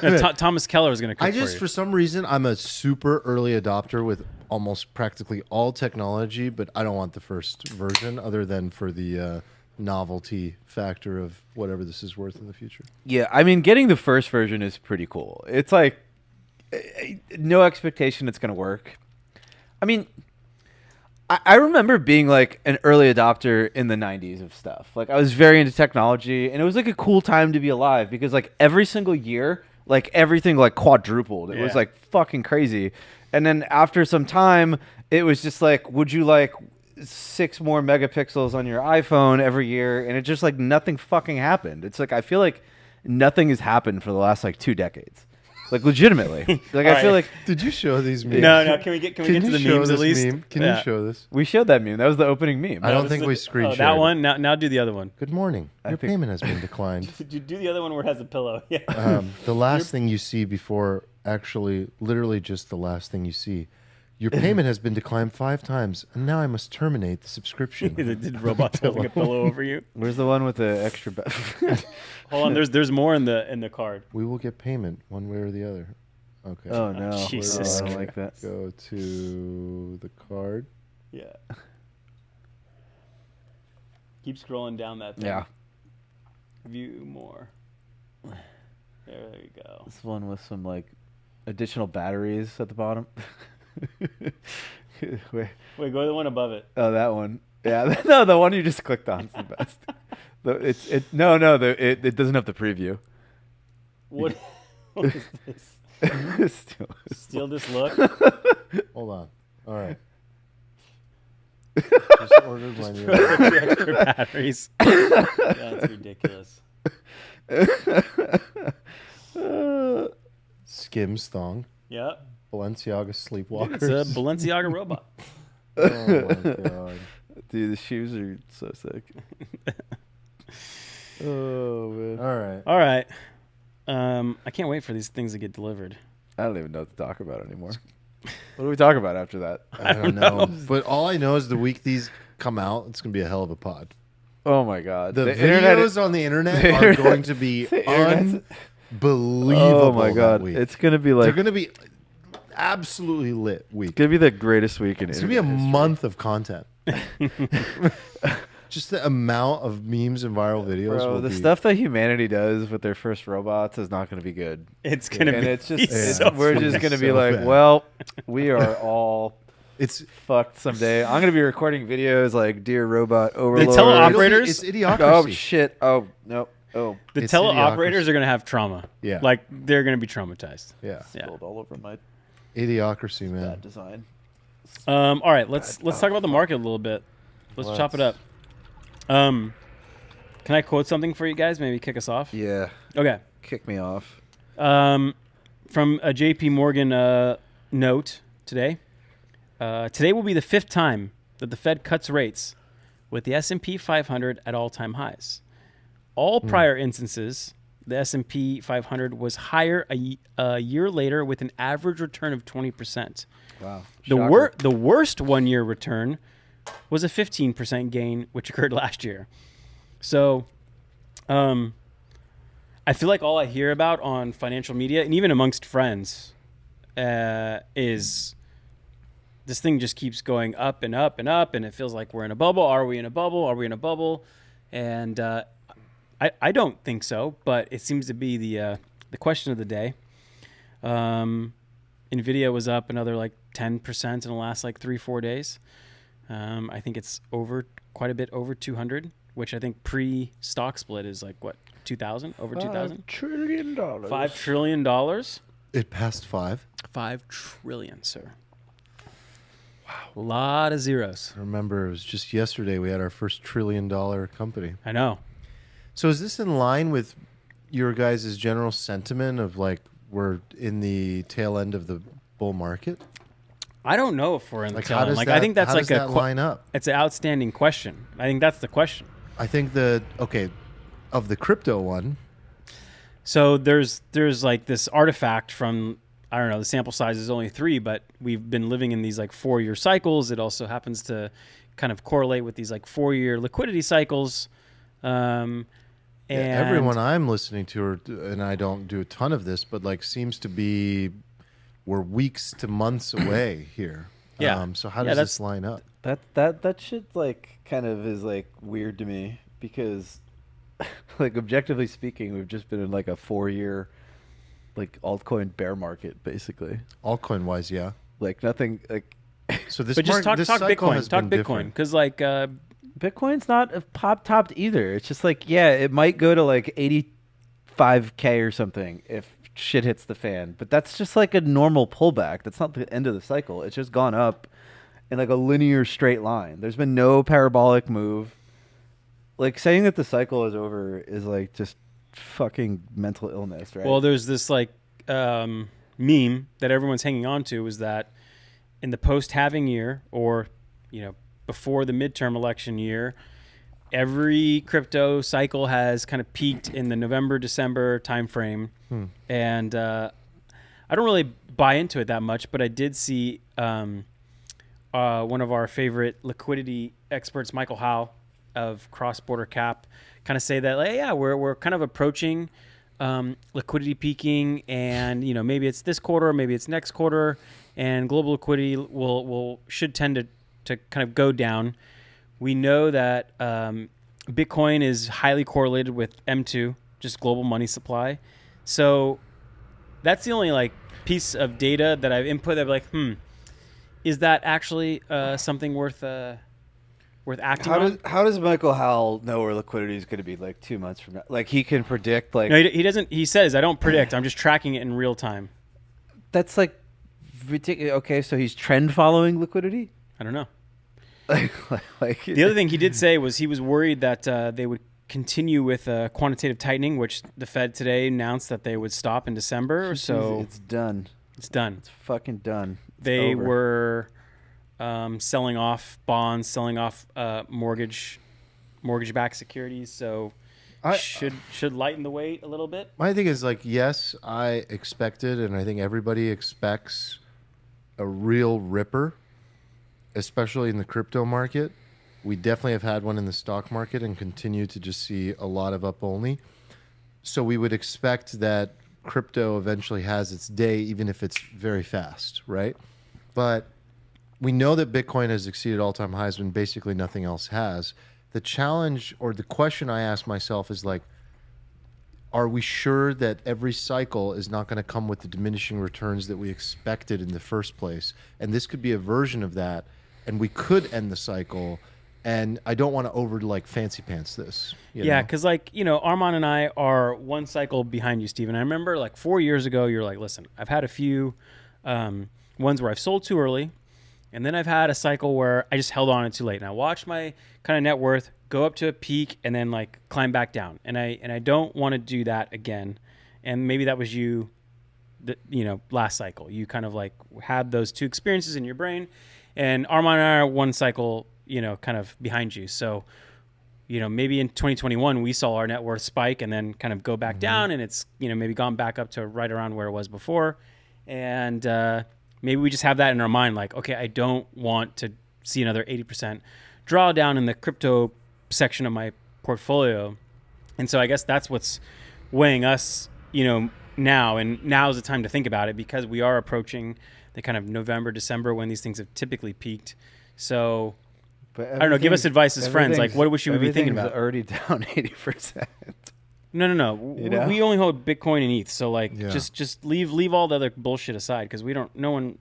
No, Thomas Keller is going to cook I just, for for you. some reason, I'm a super early adopter with almost practically all technology, but I don't want the first version other than for the novelty factor of whatever this is worth in the future. Yeah, I mean, getting the first version is pretty cool. It's like no expectation it's going to work. I mean, I remember being like an early adopter in the 90s of stuff. Like I was very into technology, and it was like a cool time to be alive because like every single year, like everything like quadrupled. It was Yeah. like fucking crazy. And then after some time, it was just like, would you like 6 more megapixels on your iPhone every year? And it just like nothing fucking happened. It's like I feel like nothing has happened for the last like 2 decades. Like legitimately. Like I All feel right. like Did you show these memes? No, can we get to the you show memes at this least? meme? Can Yeah. you show this? we showed that meme. That was the opening meme. I don't This think is we the- screen oh, that shared it. one. Now do the other one. Good morning. Your think- payment has been declined. Did you do the other one where it has a pillow? Yeah. The last thing you see before, actually, literally just the last thing you see. Your payment has been declined 5 times, and now I must terminate the subscription. Did robots holding a pillow over you? Where's the one with the extra? Hold on. There's more in the card. We will get payment one way or the other. Okay. Oh no! Jesus I don't like that. Go to the card. Yeah. Keep scrolling down that thing. Yeah. View more. There you go. This one with some like additional batteries at the bottom. Wait. Wait, go to the one above it. Oh, that one. Yeah. No, the one you just clicked on is the best. It doesn't have the preview. What is this? Steal this look? Hold on. All right. Just ordered my new. Extra batteries. That's ridiculous. Skims thong. Yep. Balenciaga sleepwalkers. It's a Balenciaga robot. Oh my god. Dude, the shoes are so sick. Oh man. All right. All right. I can't wait for these things to get delivered. I don't even know what to talk about anymore. What do we talk about after that? I don't know. But all I know is the week these come out, it's going to be a hell of a pod. Oh my god. The videos on the internet are going to be unbelievable. Oh my god. that week. It's going to be like They're going to be absolutely lit week. It's going to be the greatest week in It's going to be a internet history. month of content. Just the amount of memes and viral videos. Bro, will the be, stuff that humanity does with their first robots is not going to be good. It's gonna And be. it's just so we're funny. just going to be So like, bad. well, we are all It's fucked someday. I'm going to be recording videos like Dear Robot Overlord. teleoperators? It's idiocracy. Oh shit. Oh, no. Oh, The It's teleoperators idiocracy. are gonna have trauma. Yeah. Like they're gonna be traumatized. Yeah. Yeah. spilled all over my Idiocracy, man. bad design. All right, let's talk about the market a little bit. Let's chop it up. Can I quote something for you guys? Maybe kick us off. Yeah. Okay. Kick me off. From a J.P. Morgan note today. Today will be the 5th time that the Fed cuts rates, with the S&P 500 at all-time highs. All prior instances, the S&P 500 was higher a year later with an average return of 20%. Wow. The worst one-year return was a 15% gain, which occurred last year. So, I feel like all I hear about on financial media and even amongst friends is this thing just keeps going up and up and up, and it feels like we're in a bubble. Are we in a bubble? Are we in a bubble? And I don't think so, but it seems to be the question of the day. Nvidia was up another like 10% in the last like 3-4 days. I think it's quite a bit over 200, which I think pre-stock split is like what, 2,000? Over 2,000? $5 trillion. $5 trillion. It passed 5. 5 trillion, sir. Wow, a lot of zeros. I remember it was just yesterday we had our first $1 trillion company. I know. So is this in line with your guys' general sentiment of like we're in the tail end of the bull market? I don't know if we're in the Like tail how end. does Like that, I think that's how like does that line up? it's an outstanding question. I think that's the question. I think of the crypto one. So there's like this artifact from, I don't know, the sample size is only 3, but we've been living in these like 4-year cycles. It also happens to kind of correlate with these like 4-year liquidity cycles. And Everyone I'm listening to, and I don't do a ton of this, but like seems to be we're weeks to months away here. Yeah. So how does this line up? That shit like kind of is like weird to me because like objectively speaking, we've just been in like a 4-year like altcoin bear market basically. Altcoin wise, yeah. Like nothing like So this but just talk cycle Bitcoin. has Talk been Bitcoin different. because like Bitcoin's not pop-topped either. It's just like, yeah, it might go to like 85K or something if shit hits the fan. But that's just like a normal pullback. That's not the end of the cycle. It's just gone up in like a linear straight line. There's been no parabolic move. Like saying that the cycle is over is like just fucking mental illness, right? well, there's this like meme that everyone's hanging on to is that in the post-halving year or, you know, before the midterm election year, every crypto cycle has kind of peaked in the November-December timeframe. And I don't really buy into it that much, but I did see one of our favorite liquidity experts, Michael Howe of Cross Border Cap, kind of say that, like, yeah, we're kind of approaching liquidity peaking, and maybe it's this quarter, maybe it's next quarter, and global liquidity should tend to kind of go down. We know that Bitcoin is highly correlated with M2, just global money supply. So that's the only piece of data that I've input that I'd be like, is that actually something worth acting on? How does Michael Howell know where liquidity is going to be 2 months from now? He can predict No, he doesn't. He says, I don't predict. I'm just tracking it in real time. That's ridiculous. Okay, so he's trend following liquidity? I don't know. The other thing he did say was he was worried that they would continue with quantitative tightening, which the Fed today announced that they would stop in December. So it's done. It's done. It's fucking done. They were selling off bonds, selling off mortgage-backed securities. So should lighten the weight a little bit. My thing is yes, I expected, and I think everybody expects a real ripper, especially in the crypto market. We definitely have had one in the stock market and continue to just see a lot of up only. So we would expect that crypto eventually has its day, even if it's very fast, right? But we know that Bitcoin has exceeded all-time highs when basically nothing else has. The challenge or the question I ask myself is are we sure that every cycle is not going to come with the diminishing returns that we expected in the first place? And this could be a version of that, and we could end the cycle. And I don't want to over fancy pants this. Yeah, because Armand and I are one cycle behind you, Steven. I remember 4 years ago, you're like, listen, I've had a few ones where I've sold too early, and then I've had a cycle where I just held on it too late. And I watched my kind of net worth go up to a peak and then climb back down. And I don't want to do that again. And maybe that was you, last cycle. You kind of had those two experiences in your brain. And Armand and I are one cycle, kind of behind you. So, maybe in 2021, we saw our net worth spike and then kind of go back down, and it's, maybe gone back up to right around where it was before. And maybe we just have that in our mind, okay, I don't want to see another 80% drawdown in the crypto section of my portfolio. And so I guess that's what's weighing us, now. And now is the time to think about it, because we are approaching the kind of November, December when these things have typically peaked. So I don't know. Give us advice as friends. What should we be thinking about? Already down 80%. No. We only hold Bitcoin and ETH. So just leave all the other bullshit aside, because no one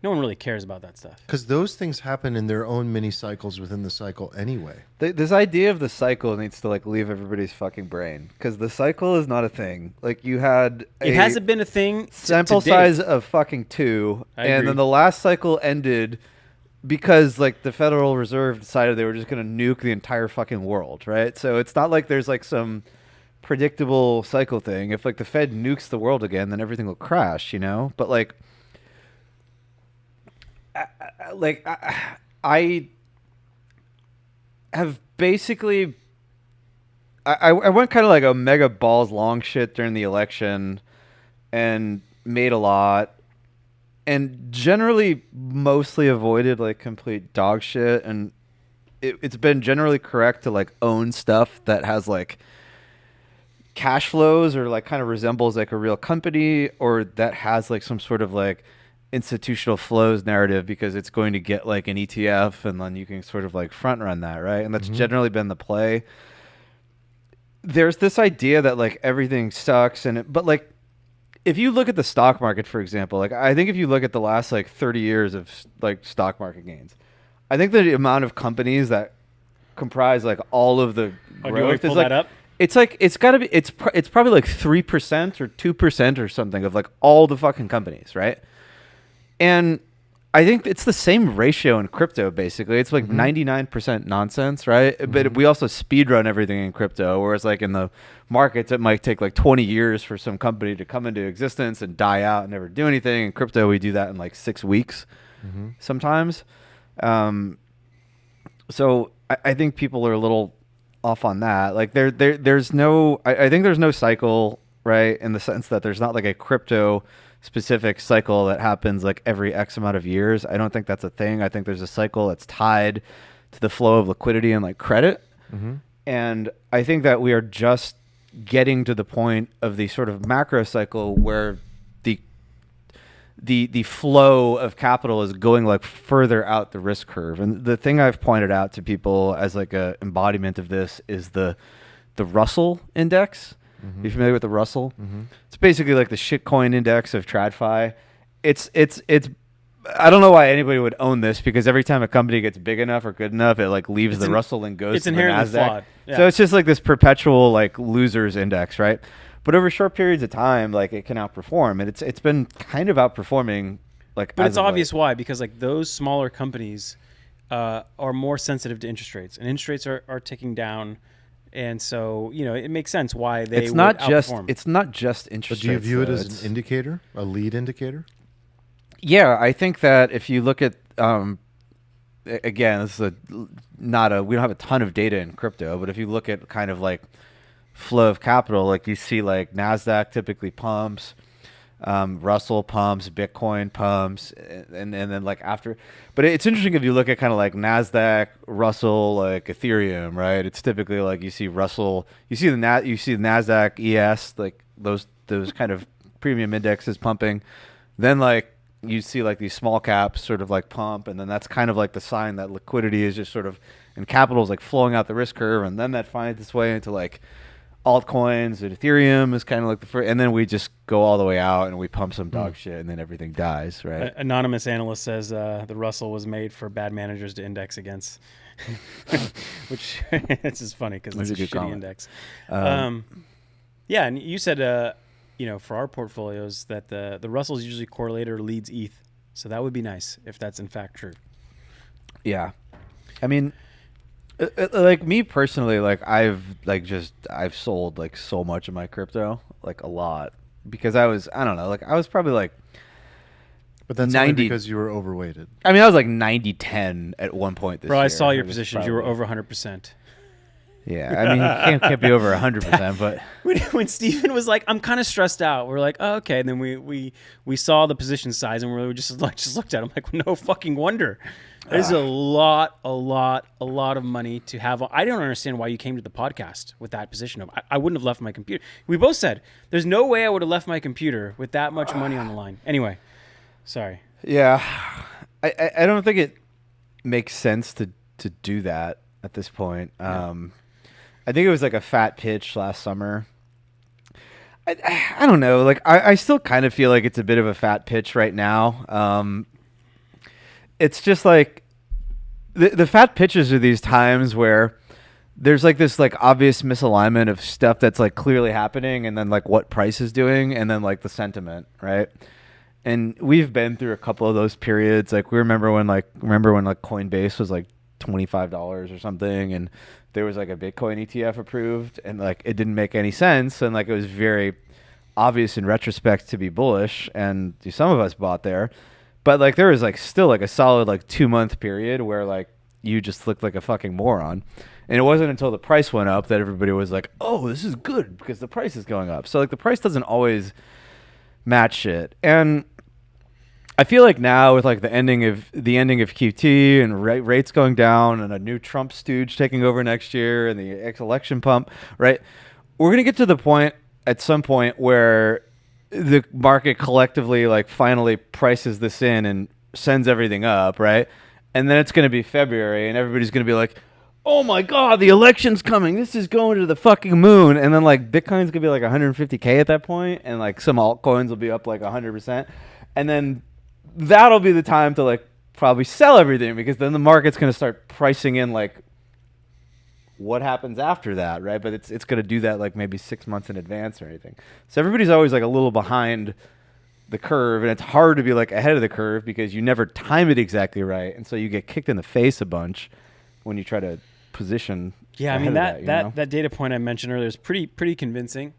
really cares about that stuff. Because those things happen in their own mini cycles within the cycle anyway. This idea of the cycle needs to leave everybody's fucking brain, because the cycle is not a thing. You had it hasn't been a thing. Sample size of fucking 2, and then the last cycle ended because the Federal Reserve decided they were just going to nuke the entire fucking world, right? So it's not there's some predictable cycle thing. If the Fed nukes the world again, then everything will crash, But I have basically I went kind of a mega balls long shit during the election and made a lot, and generally mostly avoided complete dog shit, and it's been generally correct to own stuff that has cash flows or kind of resembles a real company, or that has some sort of institutional flows narrative, because it's going to get an ETF, and then you can sort of front run that, right? And that's generally been the play. There's this idea that everything sucks, but if you look at the stock market, for example, I think if you look at the last 30 years of stock market gains, I think the amount of companies that comprise all of the growth is that up? It's it's got to be it's probably 3% or 2% or something of all the fucking companies, right? And I think it's the same ratio in crypto, basically. It's 99% nonsense, right? But we also speed run everything in crypto, whereas in the markets, it might take 20 years for some company to come into existence and die out and never do anything. In crypto, we do that in 6 weeks sometimes. So I think people are a little off on that. There's no, I think there's no cycle, right? In the sense that there's not a crypto specific cycle that happens every X amount of years. I don't think that's a thing. I think there's a cycle that's tied to the flow of liquidity and credit. And I think that we are just getting to the point of the sort of macro cycle where the flow of capital is going like further out the risk curve. And the thing I've pointed out to people as like a embodiment of this is the Russell index. Mm-hmm. You familiar with the Russell? Mm-hmm. It's basically like the shitcoin index of TradFi. It's I don't know why anybody would own this, because every time a company gets big enough or good enough, it like leaves the Russell and goes to the NASDAQ. Flawed. Yeah. So it's just like this perpetual like losers index, right? But over short periods of time, like it can outperform, and it's been kind of outperforming. Like, but it's obvious why, because like those smaller companies are more sensitive to interest rates, and interest rates are ticking down, and so it makes sense why they it's not would just outperform. it's not just interest. But do you rates, view it though. as an indicator, a lead indicator? Yeah, I think that if you look at again, this is we don't have a ton of data in crypto, but if you look at kind of like flow of capital, like you see like NASDAQ typically pumps, Russell pumps, Bitcoin pumps, and then like after. But it's interesting if you look at kind of like NASDAQ, Russell, like Ethereum, right? It's typically like you see Russell, you see the NASDAQ ES, like those kind of premium indexes pumping. Then like you see like these small caps sort of like pump, and then that's kind of like the sign that liquidity is just sort of, and capital is like flowing out the risk curve, and then that finds its way into like altcoins, and Ethereum is kind of like the first, and then we just go all the way out and we pump some dog shit, and then everything dies, right? Anonymous analyst says the Russell was made for bad managers to index against, which it's just funny because it's a shitty comment. Index. Yeah, and you said for our portfolios that the Russell's usually correlate or leads ETH, so that would be nice if that's in fact true. Yeah, I mean, like me personally, like I've sold like so much of my crypto, like a lot, because I was probably like, but that's 90, only because you were overweighted. I mean, I was like 90-10 at one point this year. Bro, I saw your positions. You were over 100%. Yeah, I mean, you can't be over 100%, but when Steven was like, I'm kind of stressed out, we're like, oh, okay. And then we saw the position size, and we just looked at him like, no fucking wonder. There's a lot of money to have. I don't understand why you came to the podcast with that position. I wouldn't have left my computer. We both said there's no way I would have left my computer with that much money on the line. Anyway, sorry. Yeah, I don't think it makes sense to do that at this point. I think it was like a fat pitch last summer. I don't know. Like I still kind of feel like it's a bit of a fat pitch right now. It's just like the fat pitches are these times where there's like this like obvious misalignment of stuff that's like clearly happening, and then like what price is doing, and then like the sentiment, right? And we've been through a couple of those periods. Like we remember when Coinbase was like $25 or something, and there was like a Bitcoin ETF approved, and like it didn't make any sense, and like it was very obvious in retrospect to be bullish, and some of us bought there. But like there was like still like a solid like 2-month period where like you just looked like a fucking moron. And it wasn't until the price went up that everybody was like, oh, this is good because the price is going up. So like the price doesn't always match shit. And I feel like now with like the ending of QT and rates going down and a new Trump stooge taking over next year and the election pump, right? We're going to get to the point at some point where the market collectively like finally prices this in and sends everything up, right? And then it's going to be February and everybody's going to be like, oh my God, the election's coming. This is going to the fucking moon. And then like Bitcoin's going to be like 150K at that point, and like some altcoins will be up like 100%. And then that'll be the time to like probably sell everything, because then the market's going to start pricing in like what happens after that, right? But it's going to do that like maybe 6 months in advance or anything. So everybody's always like a little behind the curve, and it's hard to be like ahead of the curve because you never time it exactly right, and so you get kicked in the face a bunch when you try to position. Yeah, I mean that data point I mentioned earlier is pretty convincing.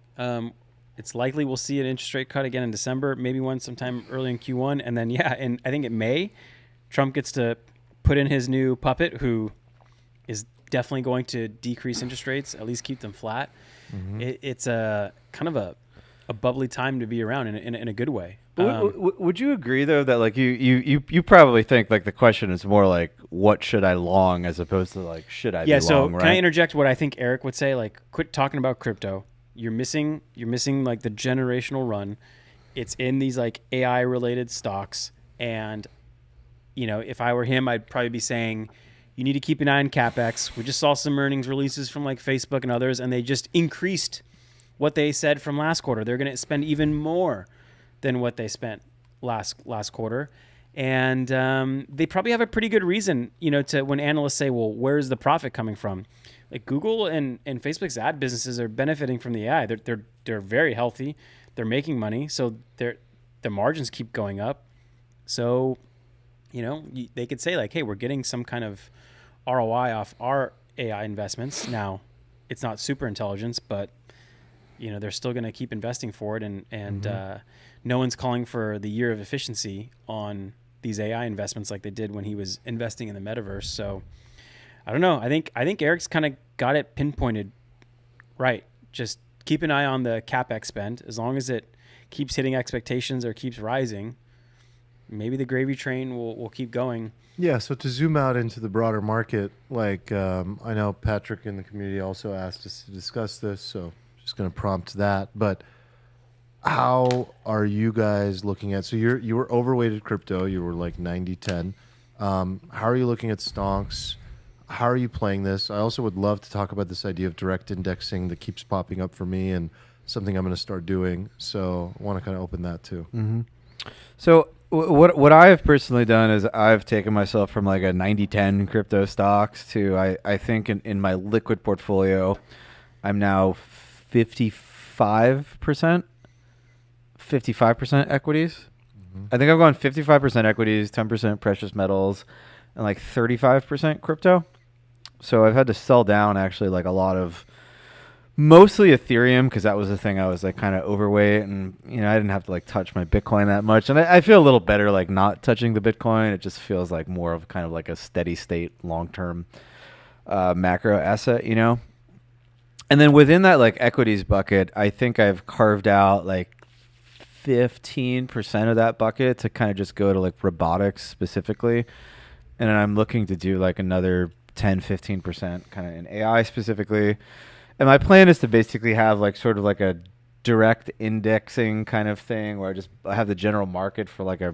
It's likely we'll see an interest rate cut again in December, maybe one sometime early in Q1, and then and I think in May, Trump gets to put in his new puppet, who is definitely going to decrease interest rates, at least keep them flat. Mm-hmm. It's a kind of a bubbly time to be around in a good way. Would you agree though that like you probably think like the question is more like what should I long as opposed to like should I be long, so right? Can I interject what I think Eric would say? Like, quit talking about crypto. you're missing like the generational run. It's in these like AI related stocks, and if I were him, I'd probably be saying you need to keep an eye on CapEx. We just saw some earnings releases from like Facebook and others, and they just increased what they said from last quarter. They're going to spend even more than what they spent last quarter. And they probably have a pretty good reason, to when analysts say, well, where's the profit coming from? Like Google and Facebook's ad businesses are benefiting from the AI. They're very healthy. They're making money. So their margins keep going up. So, they could say like, hey, we're getting some kind of ROI off our AI investments. Now, it's not super intelligence, but, they're still going to keep investing for it. And no one's calling for the year of efficiency on these AI investments like they did when he was investing in the metaverse. So I don't know. I think Eric's kind of got it pinpointed right. Just keep an eye on the CapEx spend. As long as it keeps hitting expectations or keeps rising, maybe the gravy train will keep going. Yeah, so to zoom out into the broader market, like I know Patrick in the community also asked us to discuss this, so just going to prompt that. But how are you guys looking at, so you were overweighted crypto, you were like 90-10. How are you looking at stonks? How are you playing this? I also would love to talk about this idea of direct indexing that keeps popping up for me and something I'm going to start doing. So I want to kind of open that too. Mm-hmm. So what I have personally done is I've taken myself from like a 90-10 crypto stocks to I think in my liquid portfolio, I'm now 55% equities. Mm-hmm. I think I've gone 55% equities, 10% precious metals, and like 35% crypto. So I've had to sell down actually like a lot of mostly Ethereum because that was the thing I was like kind of overweight, and I didn't have to like touch my Bitcoin that much, and I feel a little better like not touching the Bitcoin. It just feels like more of kind of like a steady state long-term macro asset, And then within that like equities bucket, I think I've carved out like 15% of that bucket to kind of just go to like robotics specifically. And then I'm looking to do like another 10-15% kind of in AI specifically. And my plan is to basically have like sort of like a direct indexing kind of thing where I have the general market for like a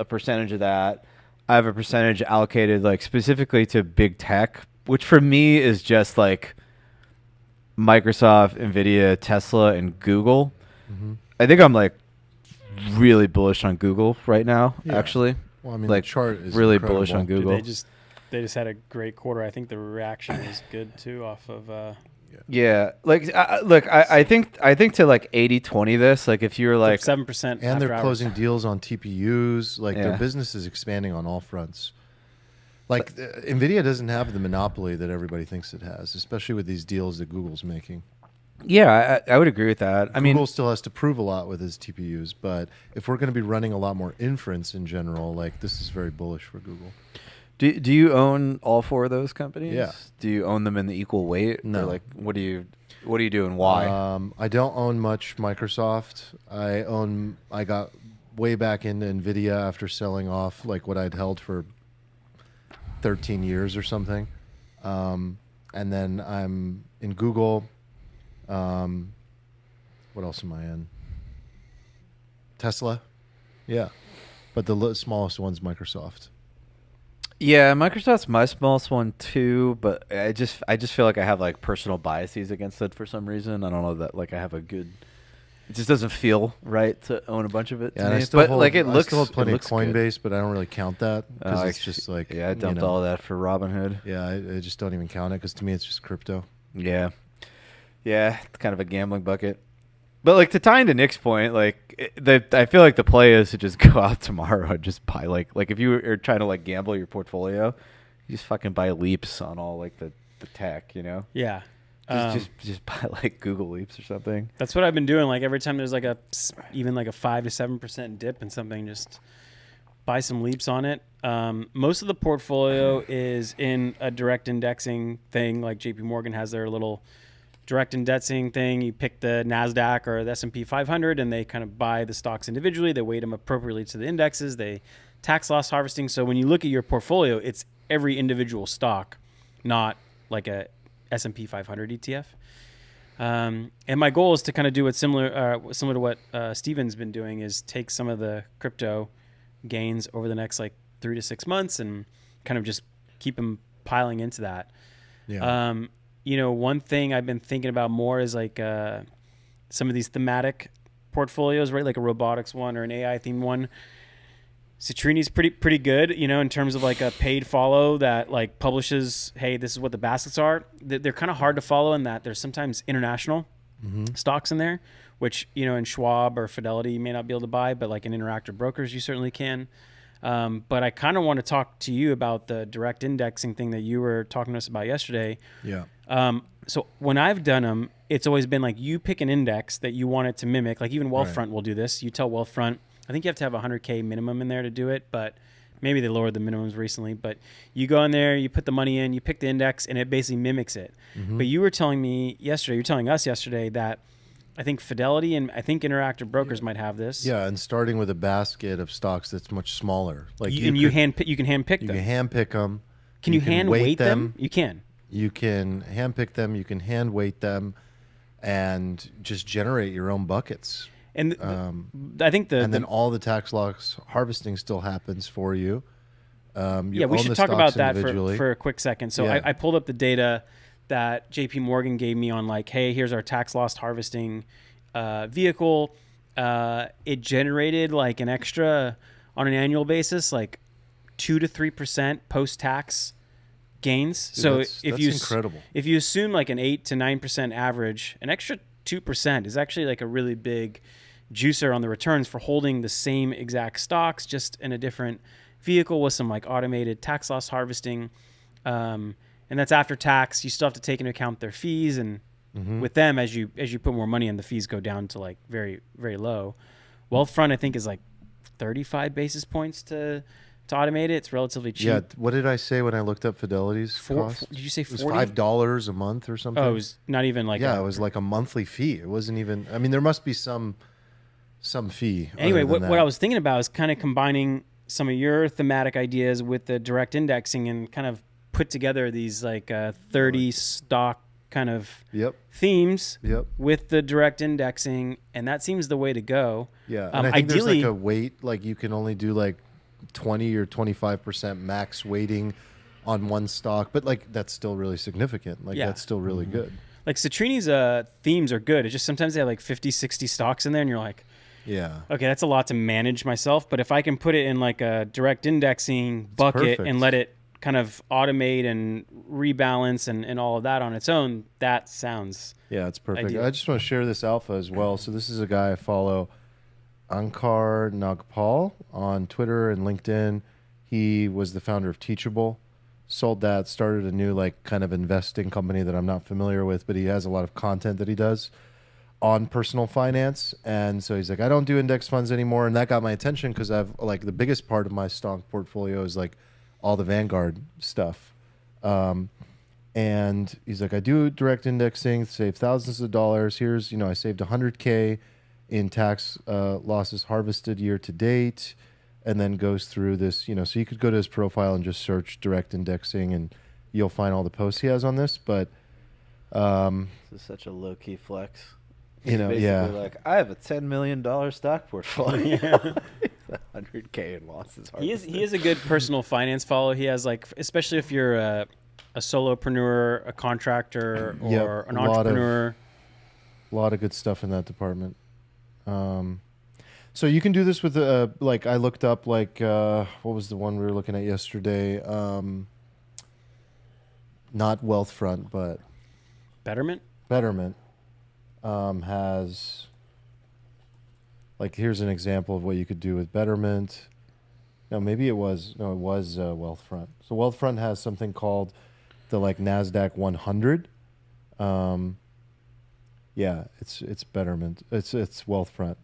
percentage of that. I have a percentage allocated like specifically to big tech, which for me is just like Microsoft, Nvidia, Tesla, and Google. Mm-hmm. I think I'm like really bullish on Google right now, actually. Well, I mean, like the chart is really incredible. bullish on Google. Dude, they just had a great quarter. I think the reaction was good too off of Yeah, like look, I think to like 80-20 this, like if you're like 7%, and they're closing deals on TPUs, like Yeah. their business is expanding on all fronts. Like Nvidia doesn't have the monopoly that everybody thinks it has, especially with these deals that Google's making. Yeah, I would agree with that. I mean, Google still has to prove a lot with his TPUs, but if we're going to be running a lot more inference in general, like this is very bullish for Google. do you own all four of those companies? Yeah. Do you own them in the equal weight? No. Or like what do you do and why? I don't own much Microsoft. I got way back into Nvidia after selling off like what I'd held for 13 years or something. And then I'm in Google. What else am I in? Tesla. Yeah. But the smallest one's Microsoft. Yeah, Microsoft's my smallest one too, but I just feel like I have like personal biases against it for some reason. I don't know that like I have a good. It just doesn't feel right to own a bunch of it. Yeah, to and me. I still hold, like it looks. I still hold plenty it of looks good. Coinbase, but I don't really count that because it's just like I dumped all that for Robinhood. Yeah, I just don't even count it because to me it's just crypto. Yeah, it's kind of a gambling bucket. But like to tie into Nick's point, like I feel like the play is to just go out tomorrow and just buy like if you are trying to like gamble your portfolio, you just fucking buy leaps on all like the tech, Yeah. Just buy like Google Leaps or something. That's what I've been doing. Like every time there's like even like a 5 to 7% dip in something, just buy some leaps on it. Most of the portfolio is in a direct indexing thing. Like JP Morgan has their little direct indexing thing. You pick the NASDAQ or the S&P 500 and they kind of buy the stocks individually. They weight them appropriately to the indexes. They tax loss harvesting. So when you look at your portfolio, it's every individual stock, not like a S&P 500 ETF. And my goal is to kind of do what's similar to what Steven's been doing, is take some of the crypto gains over the next like 3 to 6 months and kind of just keep them piling into that. Yeah. One thing I've been thinking about more is like some of these thematic portfolios, right? Like a robotics one or an AI themed one. Citrini's pretty good, in terms of like a paid follow that like publishes, hey, this is what the baskets are. They're kind of hard to follow in that there's sometimes international stocks in there, which, in Schwab or Fidelity you may not be able to buy, but like in Interactive Brokers you certainly can. But I kind of want to talk to you about the direct indexing thing that you were talking to us about yesterday. Yeah. So when I've done them, it's always been like you pick an index that you want it to mimic. Like even Wealthfront Right. will do this. You tell Wealthfront, I think you have to have a 100K minimum in there to do it, but maybe they lowered the minimums recently. But you go in there, you put the money in, you pick the index, and it basically mimics it. But you were telling me yesterday, you were telling us yesterday that I think Fidelity and I think Interactive Brokers might have this. Yeah, and starting with a basket of stocks that's much smaller. Like You can hand pick you them. can hand pick them. Can you hand weight them? You can. You can hand pick them. You can hand weight them, and just generate your own buckets. And I think and then all the tax loss harvesting still happens for you. You we own should the talk about stocks that individually. for a quick second. So Yeah. I pulled up the data that JP Morgan gave me on like, hey, here's our tax loss harvesting vehicle. It generated like an extra, on an annual basis, like 2 to 3% post-tax gains. Dude, so that's incredible. If you assume like an 8 to 9% average, an extra 2% is actually like a really big juicer on the returns for holding the same exact stocks, just in a different vehicle with some like automated tax loss harvesting. And that's after tax. You still have to take into account their fees, and with them, as you put more money in, the fees go down to like very, very low. Wealthfront, I think, is like 35 basis points to automate it. It's relatively cheap. Yeah, what did I say when I looked up Fidelity's cost? Did you say It was 40? $5 a month or something. Oh, it was not even like it was like a monthly fee. It wasn't even. I mean, there must be some fee. Anyway, other than what that. I was thinking about is kind of combining some of your thematic ideas with the direct indexing and kind of put together these like 30 stock kind of Yep. themes Yep. with the direct indexing, and that seems the way to go. Yeah, and I think ideally, there's like a weight, like you can only do like 20 or 25% max weighting on one stock, but like that's still really significant. Like that's still really good. like Citrini's themes are good. It's just sometimes they have like 50, 60 stocks in there, and you're like, Yeah. okay, that's a lot to manage myself. But if I can put it in like a direct indexing bucket perfect. and let it kind of automate and rebalance and all of that on its own, that sounds Yeah, it's perfect. ideal. I just want to share this alpha as well. So this is a guy I follow, Ankar Nagpal, on Twitter and LinkedIn. He was the founder of Teachable, sold that, started a new like kind of investing company that I'm not familiar with, but he has a lot of content that he does on personal finance. And so he's like, I don't do index funds anymore. And that got my attention because I've like the biggest part of my stock portfolio is like all the Vanguard stuff. And he's like, I do direct indexing, save thousands of dollars. Here's, I saved 100K in tax losses harvested year to date, and then goes through this, so you could go to his profile and just search direct indexing and you'll find all the posts he has on this. But, This is such a low key flex. Basically yeah. like, I have a $10 million stock portfolio. 100K in losses. He is a good personal finance follow. He has like, especially if you're a solopreneur, a contractor, or Yep, an a lot of- entrepreneur. A lot of good stuff in that department. So you can do this with like I looked up like what was the one we were looking at yesterday? Not Wealthfront, but Betterment. has like here's an example of what you could do with Betterment. No, it was Wealthfront. So Wealthfront has something called the like NASDAQ 100. Yeah, it's Betterment. It's Wealthfront.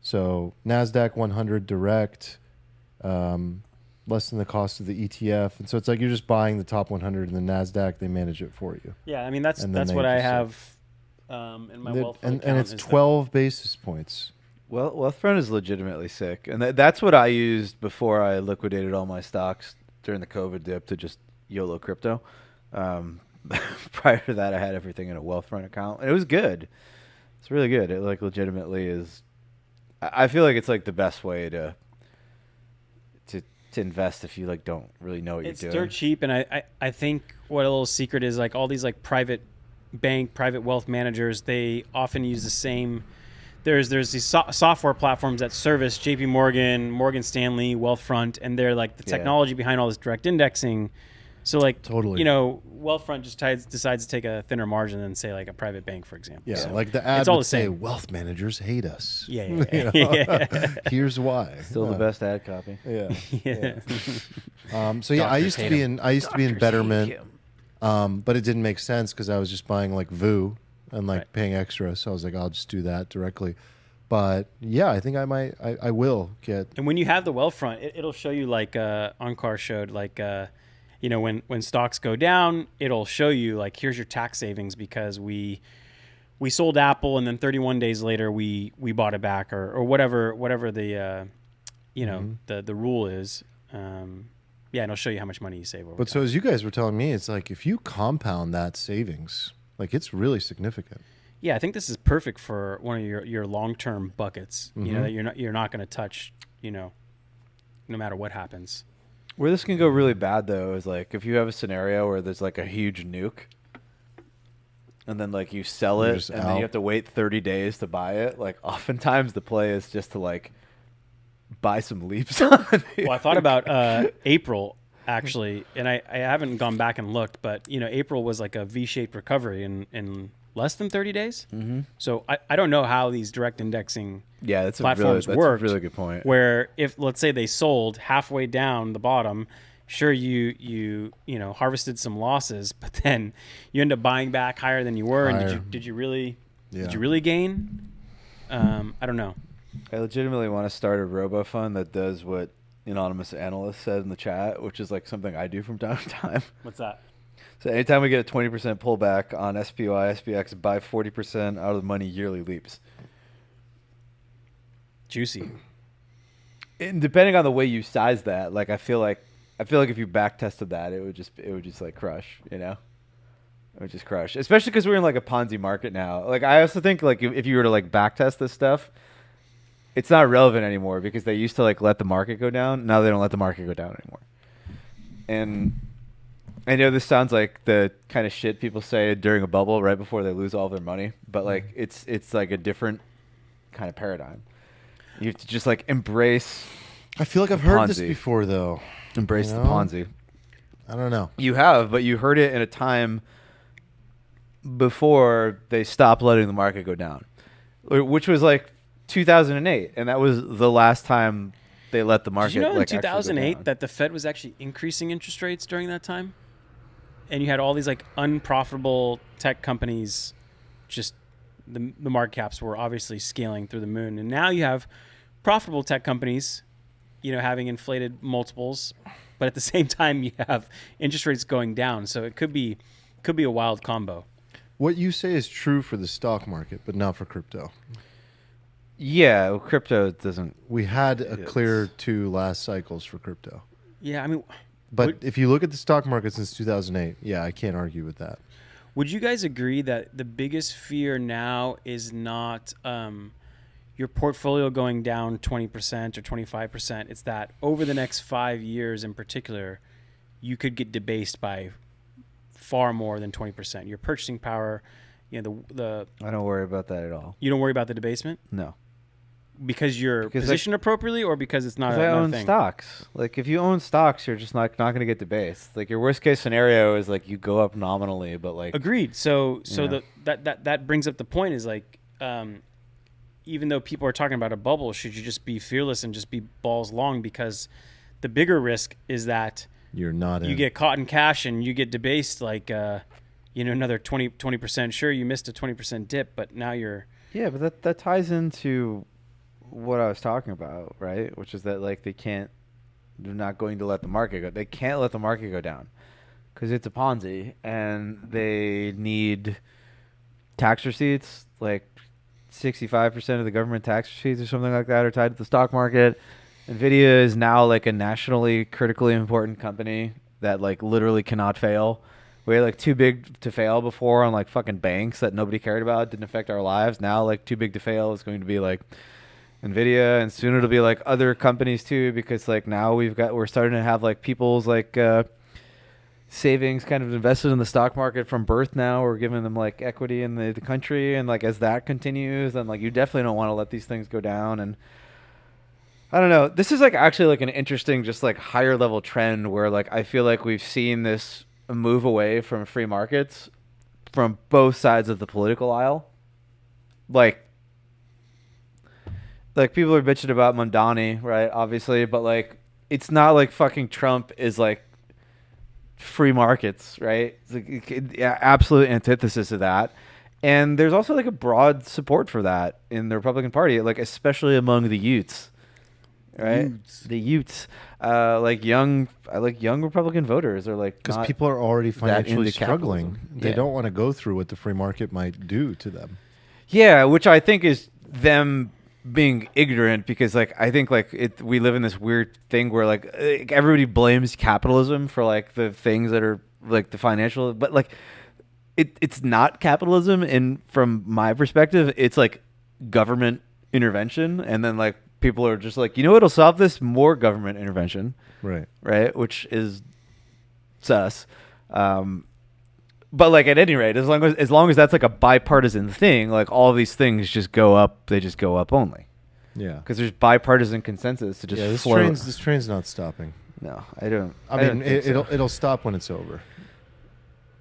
So NASDAQ 100 direct, less than the cost of the ETF. And so it's like you're just buying the top 100 in the NASDAQ. They manage it for you. Yeah, I mean that's And then they what I just, have in my wealth And account it's is that- 12 basis points. Well, Wealthfront is legitimately sick, and that's what I used before I liquidated all my stocks during the COVID dip to just YOLO crypto. Prior to that, I had everything in a Wealthfront account, and it was good. It's really good. It like legitimately is. I feel like it's like the best way to invest if you like don't really know what It's you're doing. dirt cheap, and I think what a little secret is, like all these like private wealth managers, they often use the same. There's these software platforms that service J.P. Morgan, Morgan Stanley, Wealthfront, and they're like the technology behind all this direct indexing. So like, Totally. you know, Wealthfront just decides to take a thinner margin than say like a private bank, for example. Yeah, So like the ad it's all would the say, same. wealth managers hate us. Yeah, You know? yeah. Here's why. Still the best ad copy. Yeah. Yeah. So yeah, I Doctors used to hate be him. in Betterment, but it didn't make sense because I was just buying like VU and like Right. paying extra. So I was like, I'll just do that directly. But yeah, I think I will get. And when you have the Wealthfront, it'll show you like Onkar showed, like you know, when stocks go down, it'll show you like, here's your tax savings because we sold Apple and then 31 days later we bought it back, or whatever the you know, the rule is. Yeah, and it'll show you how much money you save over But time. so as you guys were telling me, it's like if you compound that savings, like it's really significant. Yeah, I think this is perfect for one of your long-term buckets. You know, that you're not going to touch, you know, no matter what happens. Where this can go really bad though is like if you have a scenario where there's like a huge nuke, and then like you sell You're it, just and then out. you have to wait 30 days to buy it. Like oftentimes the play is just to like buy some leaps on the Well, I thought about April actually, and I haven't gone back and looked, but you know, April was like a V-shaped recovery in less than 30 days. Mm-hmm. So I don't know how these direct indexing Yeah, that's platforms a worked. really good point. Where if let's say they sold halfway down the bottom, sure you know harvested some losses, but then you end up buying back higher than you were. Higher. And did you really Yeah. did you really gain? I don't know. I legitimately want to start a robo fund that does what anonymous analyst said in the chat, which is like something I do from time to time. What's that? So anytime we get a 20% pullback on SPY, SPX, buy 40% out of the money yearly leaps. Juicy. And depending on the way you size that, like I feel like if you back tested that, it would just like crush, you know? It would just crush. Especially because we're in like a Ponzi market now. Like I also think like if you were to like back test this stuff, it's not relevant anymore because they used to like let the market go down. Now they don't let the market go down anymore. And I know this sounds like the kind of shit people say during a bubble right before they lose all their money, but like it's like a different kind of paradigm. You have to just like embrace I feel like I've heard this Ponzi. before though. the You know? Ponzi. I don't know. You have, but you heard it in a time before they stopped letting the market go down, which was like 2008, and that was the last time they let the market. Did you know in like, actually go 2008 down. that the Fed was actually increasing interest rates during that time? And you had all these like unprofitable tech companies, just the market caps were obviously scaling through the moon. And now you have profitable tech companies, you know, having inflated multiples, but at the same time you have interest rates going down. So it could be a wild combo. What you say is true for the stock market, but not for crypto. Yeah, well, crypto doesn't. We had a clear 2 last cycles for crypto. Yeah, I mean, But if you look at the stock market since 2008, yeah, I can't argue with that. would you guys agree that the biggest fear now is not your portfolio going down 20% or 25%? It's that over the next 5 years in particular, you could get debased by far more than 20%. Your purchasing power, you know, the I don't worry about that at all. you don't worry about the debasement No, because you're Because, like- positioned appropriately, or because it's not because I a own thing. stocks. Like if you own stocks, you're just not going to get debased. Like your worst case scenario is like you go up nominally, but like Agreed. So Yeah. that brings up the point is like, even though people are talking about a bubble, should you just be fearless and just be balls long? Because the bigger risk is that You're not you in. get caught in cash and you get debased like, you know, another 20%. Sure, you missed a 20% dip, but now you're Yeah, but that ties into what I was talking about, right? Which is that like they're not going to let the market go. They can't let the market go down because it's a Ponzi, and they need tax receipts. Like 65% of the government tax receipts or something like that are tied to the stock market. Nvidia is now like a nationally critically important company that like literally cannot fail. We had like too big to fail before on like fucking banks that nobody cared about, didn't affect our lives. Now like too big to fail is going to be like Nvidia, and soon it'll be like other companies too, because like now we're starting to have like people's like savings kind of invested in the stock market from birth. Now we're giving them like equity in the country, and like as that continues, then like you definitely don't want to let these things go down. And I don't know, this is like actually like an interesting just like higher level trend where like I feel like we've seen this move away from free markets from both sides of the political aisle. Like people are bitching about Mondani, right? Obviously, but like it's not like fucking Trump is like free markets, right? It's like absolute antithesis of that. And there's also like a broad support for that in the Republican Party, like especially among the Utes, right? The Utes, like young Republican voters are like, because people are already financially struggling. Capitalism. They don't want to go through what the free market might do to them. Yeah, which I think is them being ignorant, because like I think like we live in this weird thing where like everybody blames capitalism for like the things that are like the financial, but like it's not capitalism. And from my perspective, it's like government intervention, and then like people are just like, you know what'll solve this? More government intervention, right, which is sus. But like at any rate, as long as that's like a bipartisan thing, like all these things just go up. They just go up only. Yeah, because there's bipartisan consensus to just this train's not stopping. No, I don't. I mean, it'll stop when it's over.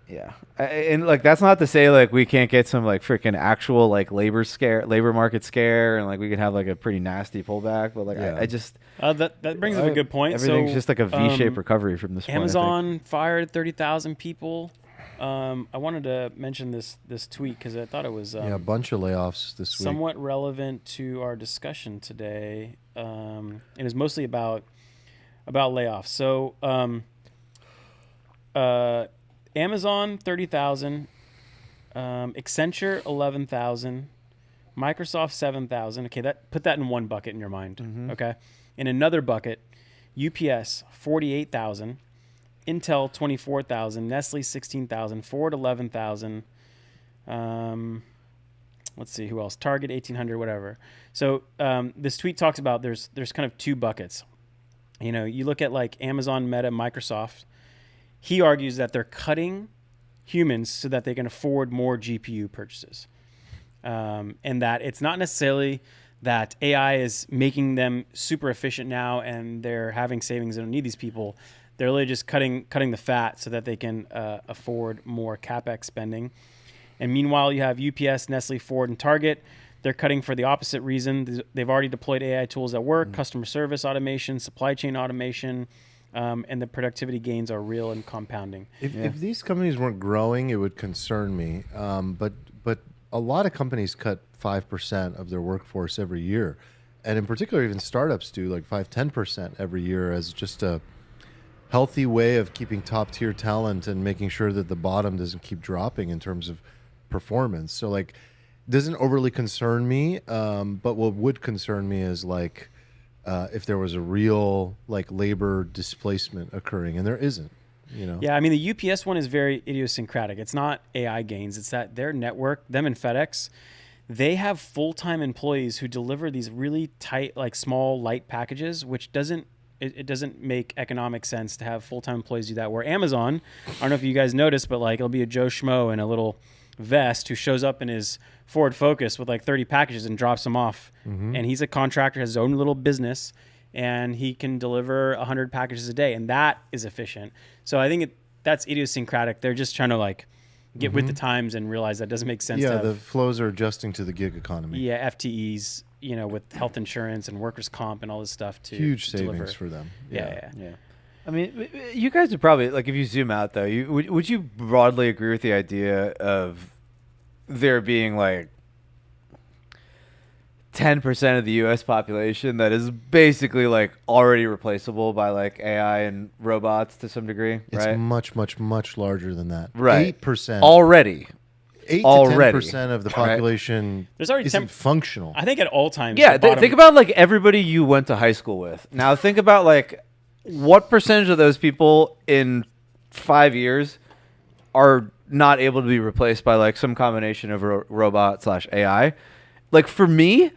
Yeah, and like that's not to say like we can't get some like freaking actual like labor market scare, and like we could have like a pretty nasty pullback. But like I just that brings up a good point. Everything's just like a V-shaped recovery from this point. Amazon fired 30,000 people. I wanted to mention this tweet because I thought it was a bunch of layoffs this week. Somewhat relevant to our discussion today. It is mostly about layoffs. So Amazon 30,000, Accenture 11,000, Microsoft 7,000. Okay, put that in one bucket in your mind. Mm-hmm. Okay, in another bucket, UPS 48,000. Intel 24,000, Nestle 16,000, Ford 11,000. Let's see who else. Target 1,800, whatever. So this tweet talks about there's kind of two buckets. You know, you look at like Amazon, Meta, Microsoft. He argues that they're cutting humans so that they can afford more GPU purchases, and that it's not necessarily that AI is making them super efficient now and they're having savings. They don't need these people. They're really just cutting the fat so that they can afford more CapEx spending. And meanwhile, you have UPS, Nestle, Ford, and Target. They're cutting for the opposite reason. They've already deployed AI tools at work, customer service automation, supply chain automation, and the productivity gains are real and compounding. If these companies weren't growing, it would concern me. But a lot of companies cut 5% of their workforce every year. And in particular, even startups do like 5-10% every year as just a healthy way of keeping top-tier talent and making sure that the bottom doesn't keep dropping in terms of performance. So like, it doesn't overly concern me, but what would concern me is like if there was a real like labor displacement occurring, and there isn't. You know? Yeah, I mean the UPS one is very idiosyncratic. It's not AI gains. It's that their network, them and FedEx, they have full-time employees who deliver these really tight, like small, light packages, which doesn't make economic sense to have full-time employees do that. Where Amazon, I don't know if you guys noticed, but like it'll be a Joe Schmo in a little vest who shows up in his Ford Focus with like 30 packages and drops them off. Mm-hmm. And he's a contractor, has his own little business, and he can deliver 100 packages a day, and that is efficient. So I think that's idiosyncratic. They're just trying to like get with the times and realize that doesn't make sense. Yeah, the flows are adjusting to the gig economy. Yeah, FTEs, you know, with health insurance and workers' comp and all this stuff to huge savings deliver. for them. Yeah. I mean, you guys would probably, like, if you zoom out though, would you broadly agree with the idea of there being like 10% of the U.S. population that is basically like already replaceable by like AI and robots to some degree, it's right? much, much, much larger than that. Right. 8% already. 8 to 10% of the population There's already isn't functional. I think at all times. Yeah, think about like everybody you went to high school with. Now think about like what percentage of those people in 5 years are not able to be replaced by like some combination of robot / AI. Like for me,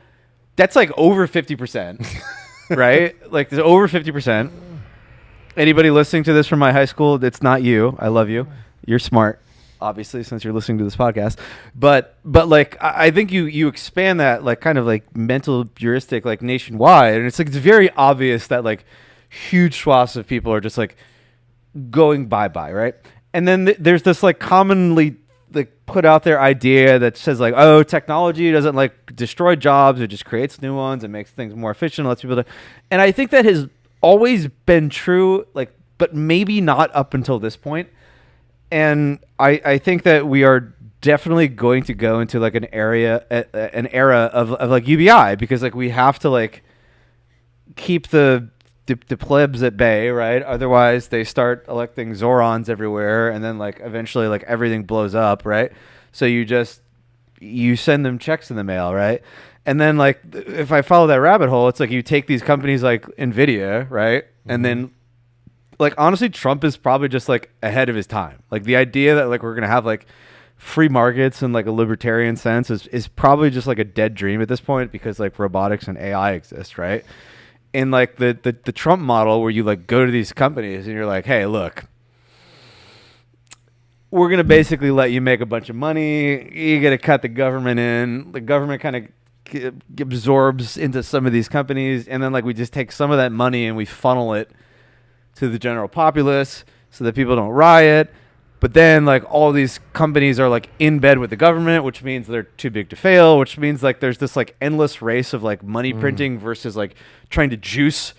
that's like over 50%, right? Like there's over 50%. Anybody listening to this from my high school, it's not you. I love you. You're smart, obviously, since you're listening to this podcast. But like I think you expand that like kind of like mental heuristic like nationwide, and it's like it's very obvious that like huge swaths of people are just like going bye-bye, right? And then there's this like commonly like put out there idea that says like, oh, technology doesn't like destroy jobs, it just creates new ones and makes things more efficient, lets people do. And I think that has always been true, like, but maybe not up until this point. And I think that we are definitely going to go into like an era of like UBI, because like we have to like keep the plebs at bay, right? Otherwise they start electing Zorons everywhere, and then like eventually like everything blows up, right? So you send them checks in the mail, right? And then like if I follow that rabbit hole, it's like you take these companies like Nvidia, right? Mm-hmm. And then like honestly, Trump is probably just like ahead of his time. Like the idea that like we're gonna have like free markets in like a libertarian sense is probably just like a dead dream at this point, because like robotics and AI exist, right? And like the Trump model where you like go to these companies and you're like, hey, look, we're gonna basically let you make a bunch of money. You gotta cut the government in. The government kind of absorbs into some of these companies, and then like we just take some of that money and we funnel it to the general populace so that people don't riot. But then like all these companies are like in bed with the government, which means they're too big to fail, which means like there's this like endless race of like money printing versus like trying to juice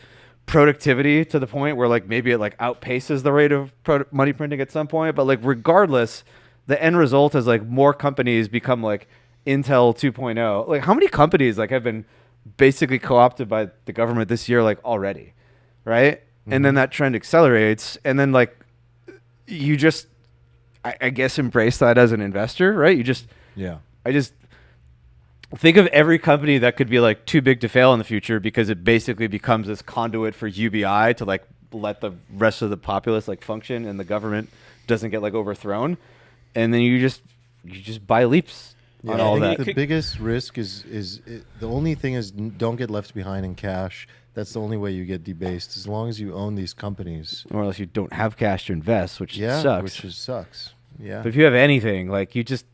productivity to the point where like maybe it like outpaces the rate of money printing at some point. But like regardless, the end result is like more companies become like Intel 2.0. Like how many companies like have been basically co-opted by the government this year like already, right? Mm-hmm. And then that trend accelerates, and then like you just I guess embrace that as an investor, right? I just think of every company that could be like too big to fail in the future, because it basically becomes this conduit for UBI to like let the rest of the populace like function, and the government doesn't get like overthrown, and then you just buy leaps. Yeah, on all that. The biggest risk is the only thing is don't get left behind in cash. That's the only way you get debased, as long as you own these companies. Or unless you don't have cash to invest, which sucks. Which sucks. Yeah. But if you have anything, like you just,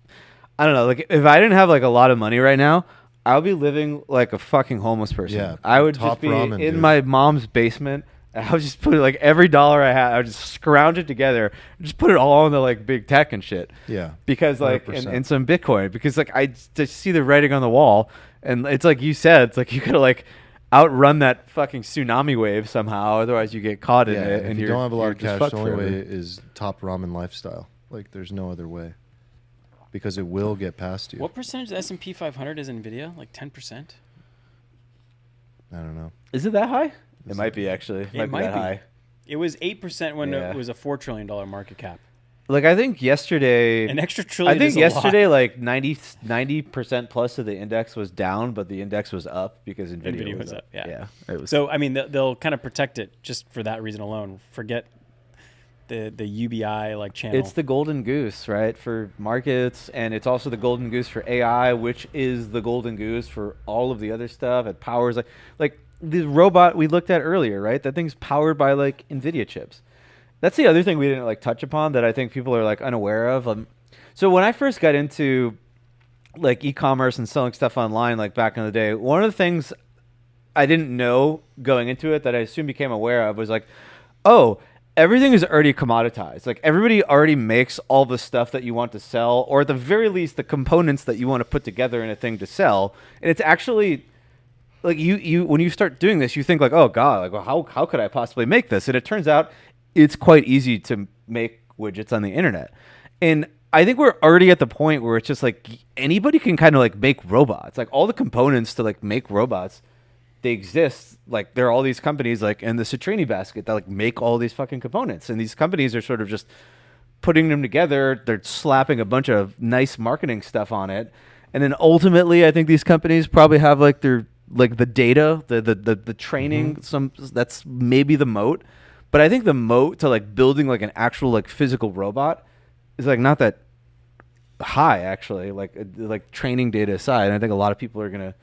I don't know, like if I didn't have like a lot of money right now, I would be living like a fucking homeless person. Yeah. I would just be in my mom's basement. I would just put like every dollar I had, I would just scrounge it together, just put it all in the like big tech and shit. Yeah. Because like, and some Bitcoin, because like I just see the writing on the wall, and it's like you said, it's like you gotta like outrun that fucking tsunami wave somehow, otherwise you get caught in it. And you don't have a lot of cash, the only way is top ramen lifestyle. Like there's no other way, because it will get past you. What percentage of the S&P 500 is NVIDIA? Like 10%? I don't know. Is it that high? It might be, actually. It might be that high. It was 8% when it was a $4 trillion market cap. Like, I think yesterday... An extra trillion. I think yesterday, like 90% plus of the index was down, but the index was up because NVIDIA was up. Yeah. So, I mean, they'll kind of protect it just for that reason alone. Forget the UBI like channel. It's the golden goose, right, for markets, and it's also the golden goose for AI, which is the golden goose for all of the other stuff. It powers like the robot we looked at earlier, right? That thing's powered by like NVIDIA chips. That's the other thing we didn't like touch upon that I think people are like unaware of. So when I first got into like e-commerce and selling stuff online, like back in the day, one of the things I didn't know going into it that I soon became aware of was like, oh, everything is already commoditized. Like everybody already makes all the stuff that you want to sell, or at the very least the components that you want to put together in a thing to sell. And it's actually like you when you start doing this, you think like, oh God, like well, how could I possibly make this? And it turns out it's quite easy to make widgets on the internet. And I think we're already at the point where it's just like anybody can kind of like make robots. Like all the components to like make robots, they exist. Like there are all these companies like in the Citrini basket that like make all these fucking components. And these companies are sort of just putting them together. They're slapping a bunch of nice marketing stuff on it. And then ultimately I think these companies probably have like their like the data, the training, that's maybe the moat. But I think the moat to like building like an actual like physical robot is like not that high actually. Like training data aside, and I think a lot of people are gonna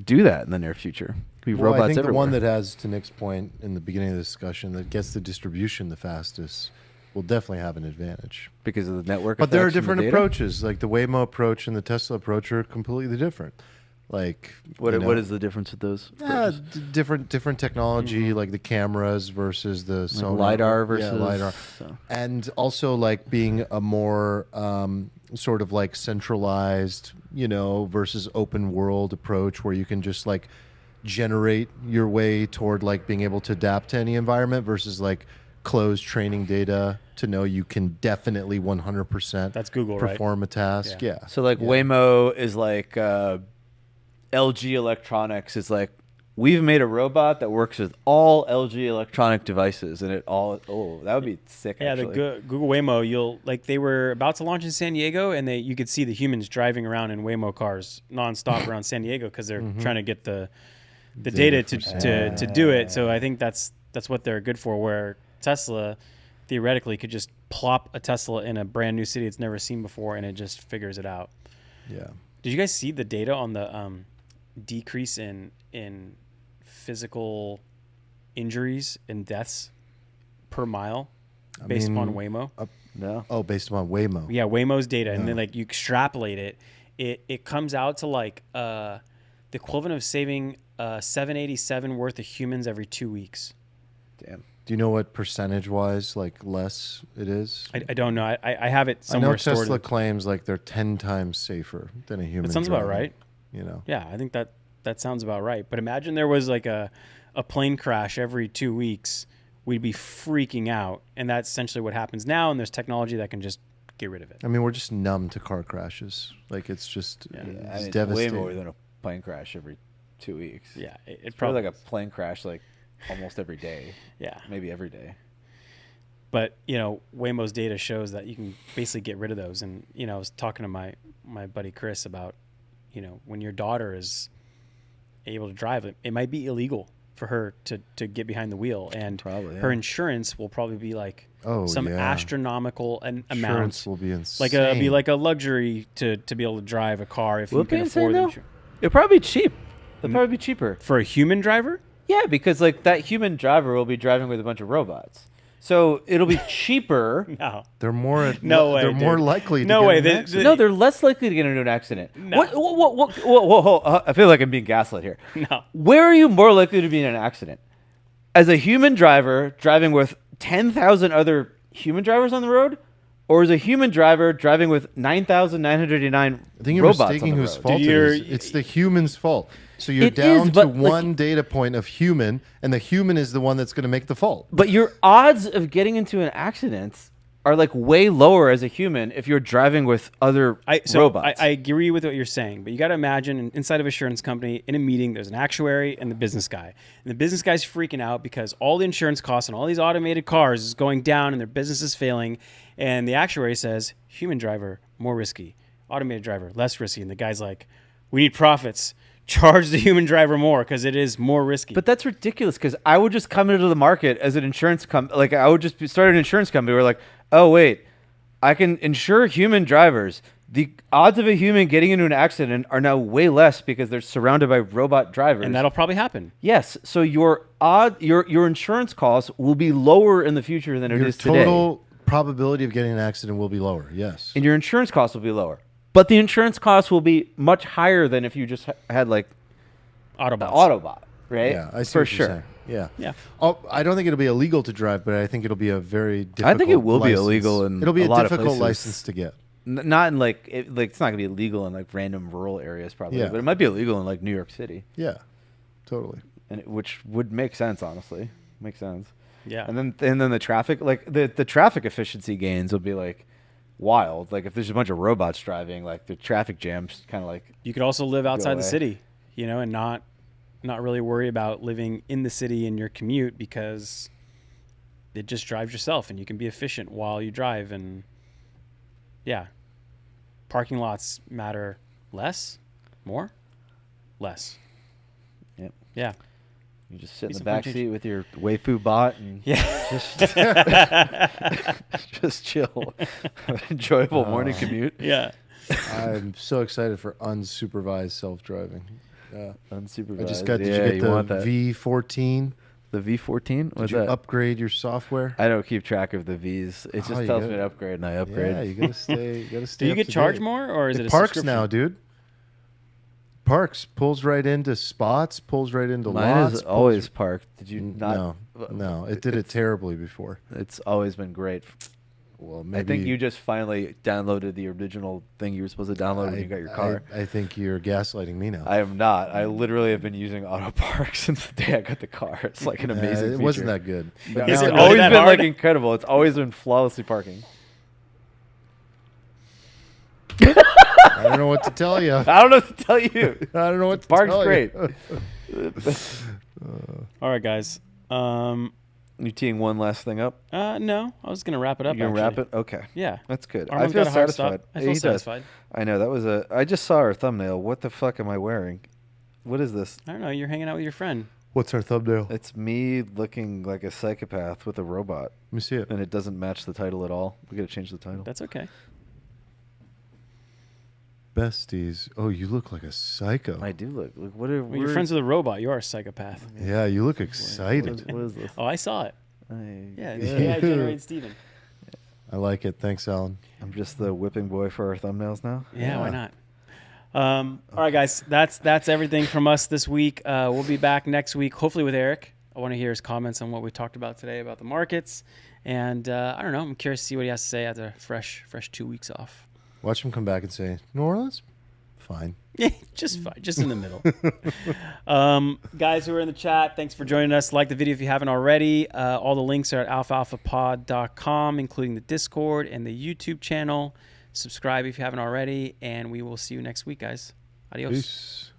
do that in the near future. Be Well, robots I think everywhere. the one that has, to Nick's point in the beginning of the discussion, that gets the distribution the fastest will definitely have an advantage. because of the network. But there are effects and the different data? approaches. Like the Waymo approach and the Tesla approach are completely different. Like What you know, what is the difference with those? approaches? different technology, like the cameras versus the Like sonar, LiDAR versus lidar, so. and also like being a more sort of like centralized, versus open world approach where you can just like generate your way toward like being able to adapt to any environment versus like closed training data to know you can definitely 100% That's Google, right? perform a task. Yeah. Yeah. So like Yeah. Waymo is like LG Electronics is like, we've made a robot that works with all LG electronic devices, and that would be sick. Yeah, actually. the Google Waymo, they were about to launch in San Diego, and you could see the humans driving around in Waymo cars nonstop around San Diego because they're trying to get the data to do it. So I think that's what they're good for. Where Tesla theoretically could just plop a Tesla in a brand new city it's never seen before, and it just figures it out. Yeah. Did you guys see the data on the decrease in physical injuries and deaths per mile based upon Waymo? No. Oh, based upon Waymo. Yeah, Waymo's data, and then you extrapolate it, it comes out to the equivalent of saving 787 worth of humans every 2 weeks. Damn. Do you know what percentage-wise, less it is? I don't know. I have it I know somewhere Tesla stored. claims they're 10 times safer than a human. That sounds about driving, right. Yeah, I think that sounds about right. But imagine there was a plane crash every 2 weeks. We'd be freaking out. And that's essentially what happens now. And there's technology that can just get rid of it. I mean, we're just numb to car crashes. It's just it's Way devastating. more than a plane crash every 2 weeks. Yeah, it's It's probably probably like a plane crash almost every day. Yeah. Maybe every day. But, Waymo's data shows that you can basically get rid of those. And, I was talking to my buddy Chris about, when your daughter is able to drive, it might be illegal for her to get behind the wheel. And Probably, yeah. her insurance will probably be some astronomical amount. Insurance will be insane. Be like a luxury to be able to drive a car if Will you it be can insane, afford the though? insurance. It'll probably be cheap. It'll probably be cheaper. For a human driver? Yeah, because that human driver will be driving with a bunch of robots. So it'll be cheaper. No. They're more. No way, They're more dude. likely. No to way. Get in an accident. No, they're less likely to get into an accident. No. What, I feel like I'm being gaslit here. No. Where are you more likely to be in an accident? As a human driver driving with 10,000 other human drivers on the road? Or as a human driver driving with 9,989 I think you're robots mistaking on the whose road? fault it is. It's the human's fault. So you're It down is, to but, one data point of human, and the human is the one that's going to make the fault. But your odds of getting into an accident are way lower as a human if you're driving with other robots. I agree with what you're saying, but you got to imagine inside of an insurance company in a meeting, there's an actuary and the business guy. And the business guy's freaking out because all the insurance costs and all these automated cars is going down and their business is failing. And the actuary says, human driver, more risky. Automated driver, less risky. And the guy's like, we need profits. Charge the human driver more because it is more risky. But that's ridiculous because I would just come into the market as an insurance company. I would just start an insurance company where oh, wait, I can insure human drivers. The odds of a human getting into an accident are now way less because they're surrounded by robot drivers. And that'll probably happen. Yes. So your insurance costs will be lower in the future than it is today. Your total probability of getting an accident will be lower, yes. And your insurance costs will be lower. But the insurance costs will be much higher than if you just had Autobot, right? Yeah, I see for what you're sure. saying. Yeah. Yeah. Oh, I don't think it'll be illegal to drive, but I think it'll be a very difficult I think it will be license. illegal in It'll be a a lot of difficult places. license to get. Not in it's not gonna be illegal in random rural areas probably, Yeah. but it might be illegal in New York City, Yeah, totally. and which would make sense, honestly. Makes sense. Yeah. And then the traffic, the traffic efficiency gains will be wild. If there's a bunch of robots driving, the traffic jams kind of You could also live outside the away. city, and not really worry about living in the city in your commute because it just drives yourself and you can be efficient while you drive. And yeah, parking lots matter less, more, less. Yep. Yeah. You just sit in Be the some fun back change. seat with your Waifu bot and just chill. Have an enjoyable morning commute. Yeah. I'm so excited for unsupervised self-driving. Unsupervised. I just got. Did Yeah, you get want the that. V14? The V14? Did What's you that? upgrade your software? I don't keep track of the V's. It just you tells gotta- me to upgrade, and I upgrade. Yeah, you gotta stay. You gotta stay. Do you up get to charged date. more, or is it a Parks subscription? now, dude. Parks pulls right into spots, pulls right into Mine lots. is pulls- always parked. Did you not? No, it did it terribly before. It's always been great. Well, maybe I think you just finally downloaded the original thing you were supposed to download when you got your car. I think you're gaslighting me now. I am not. I literally have been using auto park since the day I got the car. It's like an amazing It feature. wasn't that good. But Is now it It's really always that been hard? like incredible. It's always been flawlessly parking. I don't know what to tell you. I don't know what to tell you. I don't know what to Park's tell great. you. All right, guys. You teeing one last thing up? No, I was gonna wrap it up. You gonna wrap actually. it? Okay. Yeah. That's good. Armin's I feel got a hard stop. satisfied. I Yeah, feel he does. satisfied. I know that was a. I just saw our thumbnail. What the fuck am I wearing? What is this? I don't know. You're hanging out with your friend. What's our thumbnail? It's me looking like a psychopath with a robot, Let me see it. and it doesn't match the title at all. We got to change the title. That's okay. Besties. Oh, you look like a psycho. I do look. What are Well, you're friends with a robot. You are a psychopath. Yeah, you look What excited. is this? Oh, I saw it. I, Yeah. AI generated Steven. I like it. Thanks, Alan. I'm just the whipping boy for our thumbnails now. Yeah, why Yeah. not? All right, guys. That's everything from us this week. We'll be back next week, hopefully with Eric. I want to hear his comments on what we talked about today about the markets, and I don't know. I'm curious to see what he has to say after fresh 2 weeks off. Watch him come back and say, New Orleans? Fine. Yeah, just fine, just in the middle. Guys who are in the chat, thanks for joining us. Like the video if you haven't already. All the links are at alfalfapod.com, including the Discord and the YouTube channel. Subscribe if you haven't already, and we will see you next week, guys. Adios. Peace.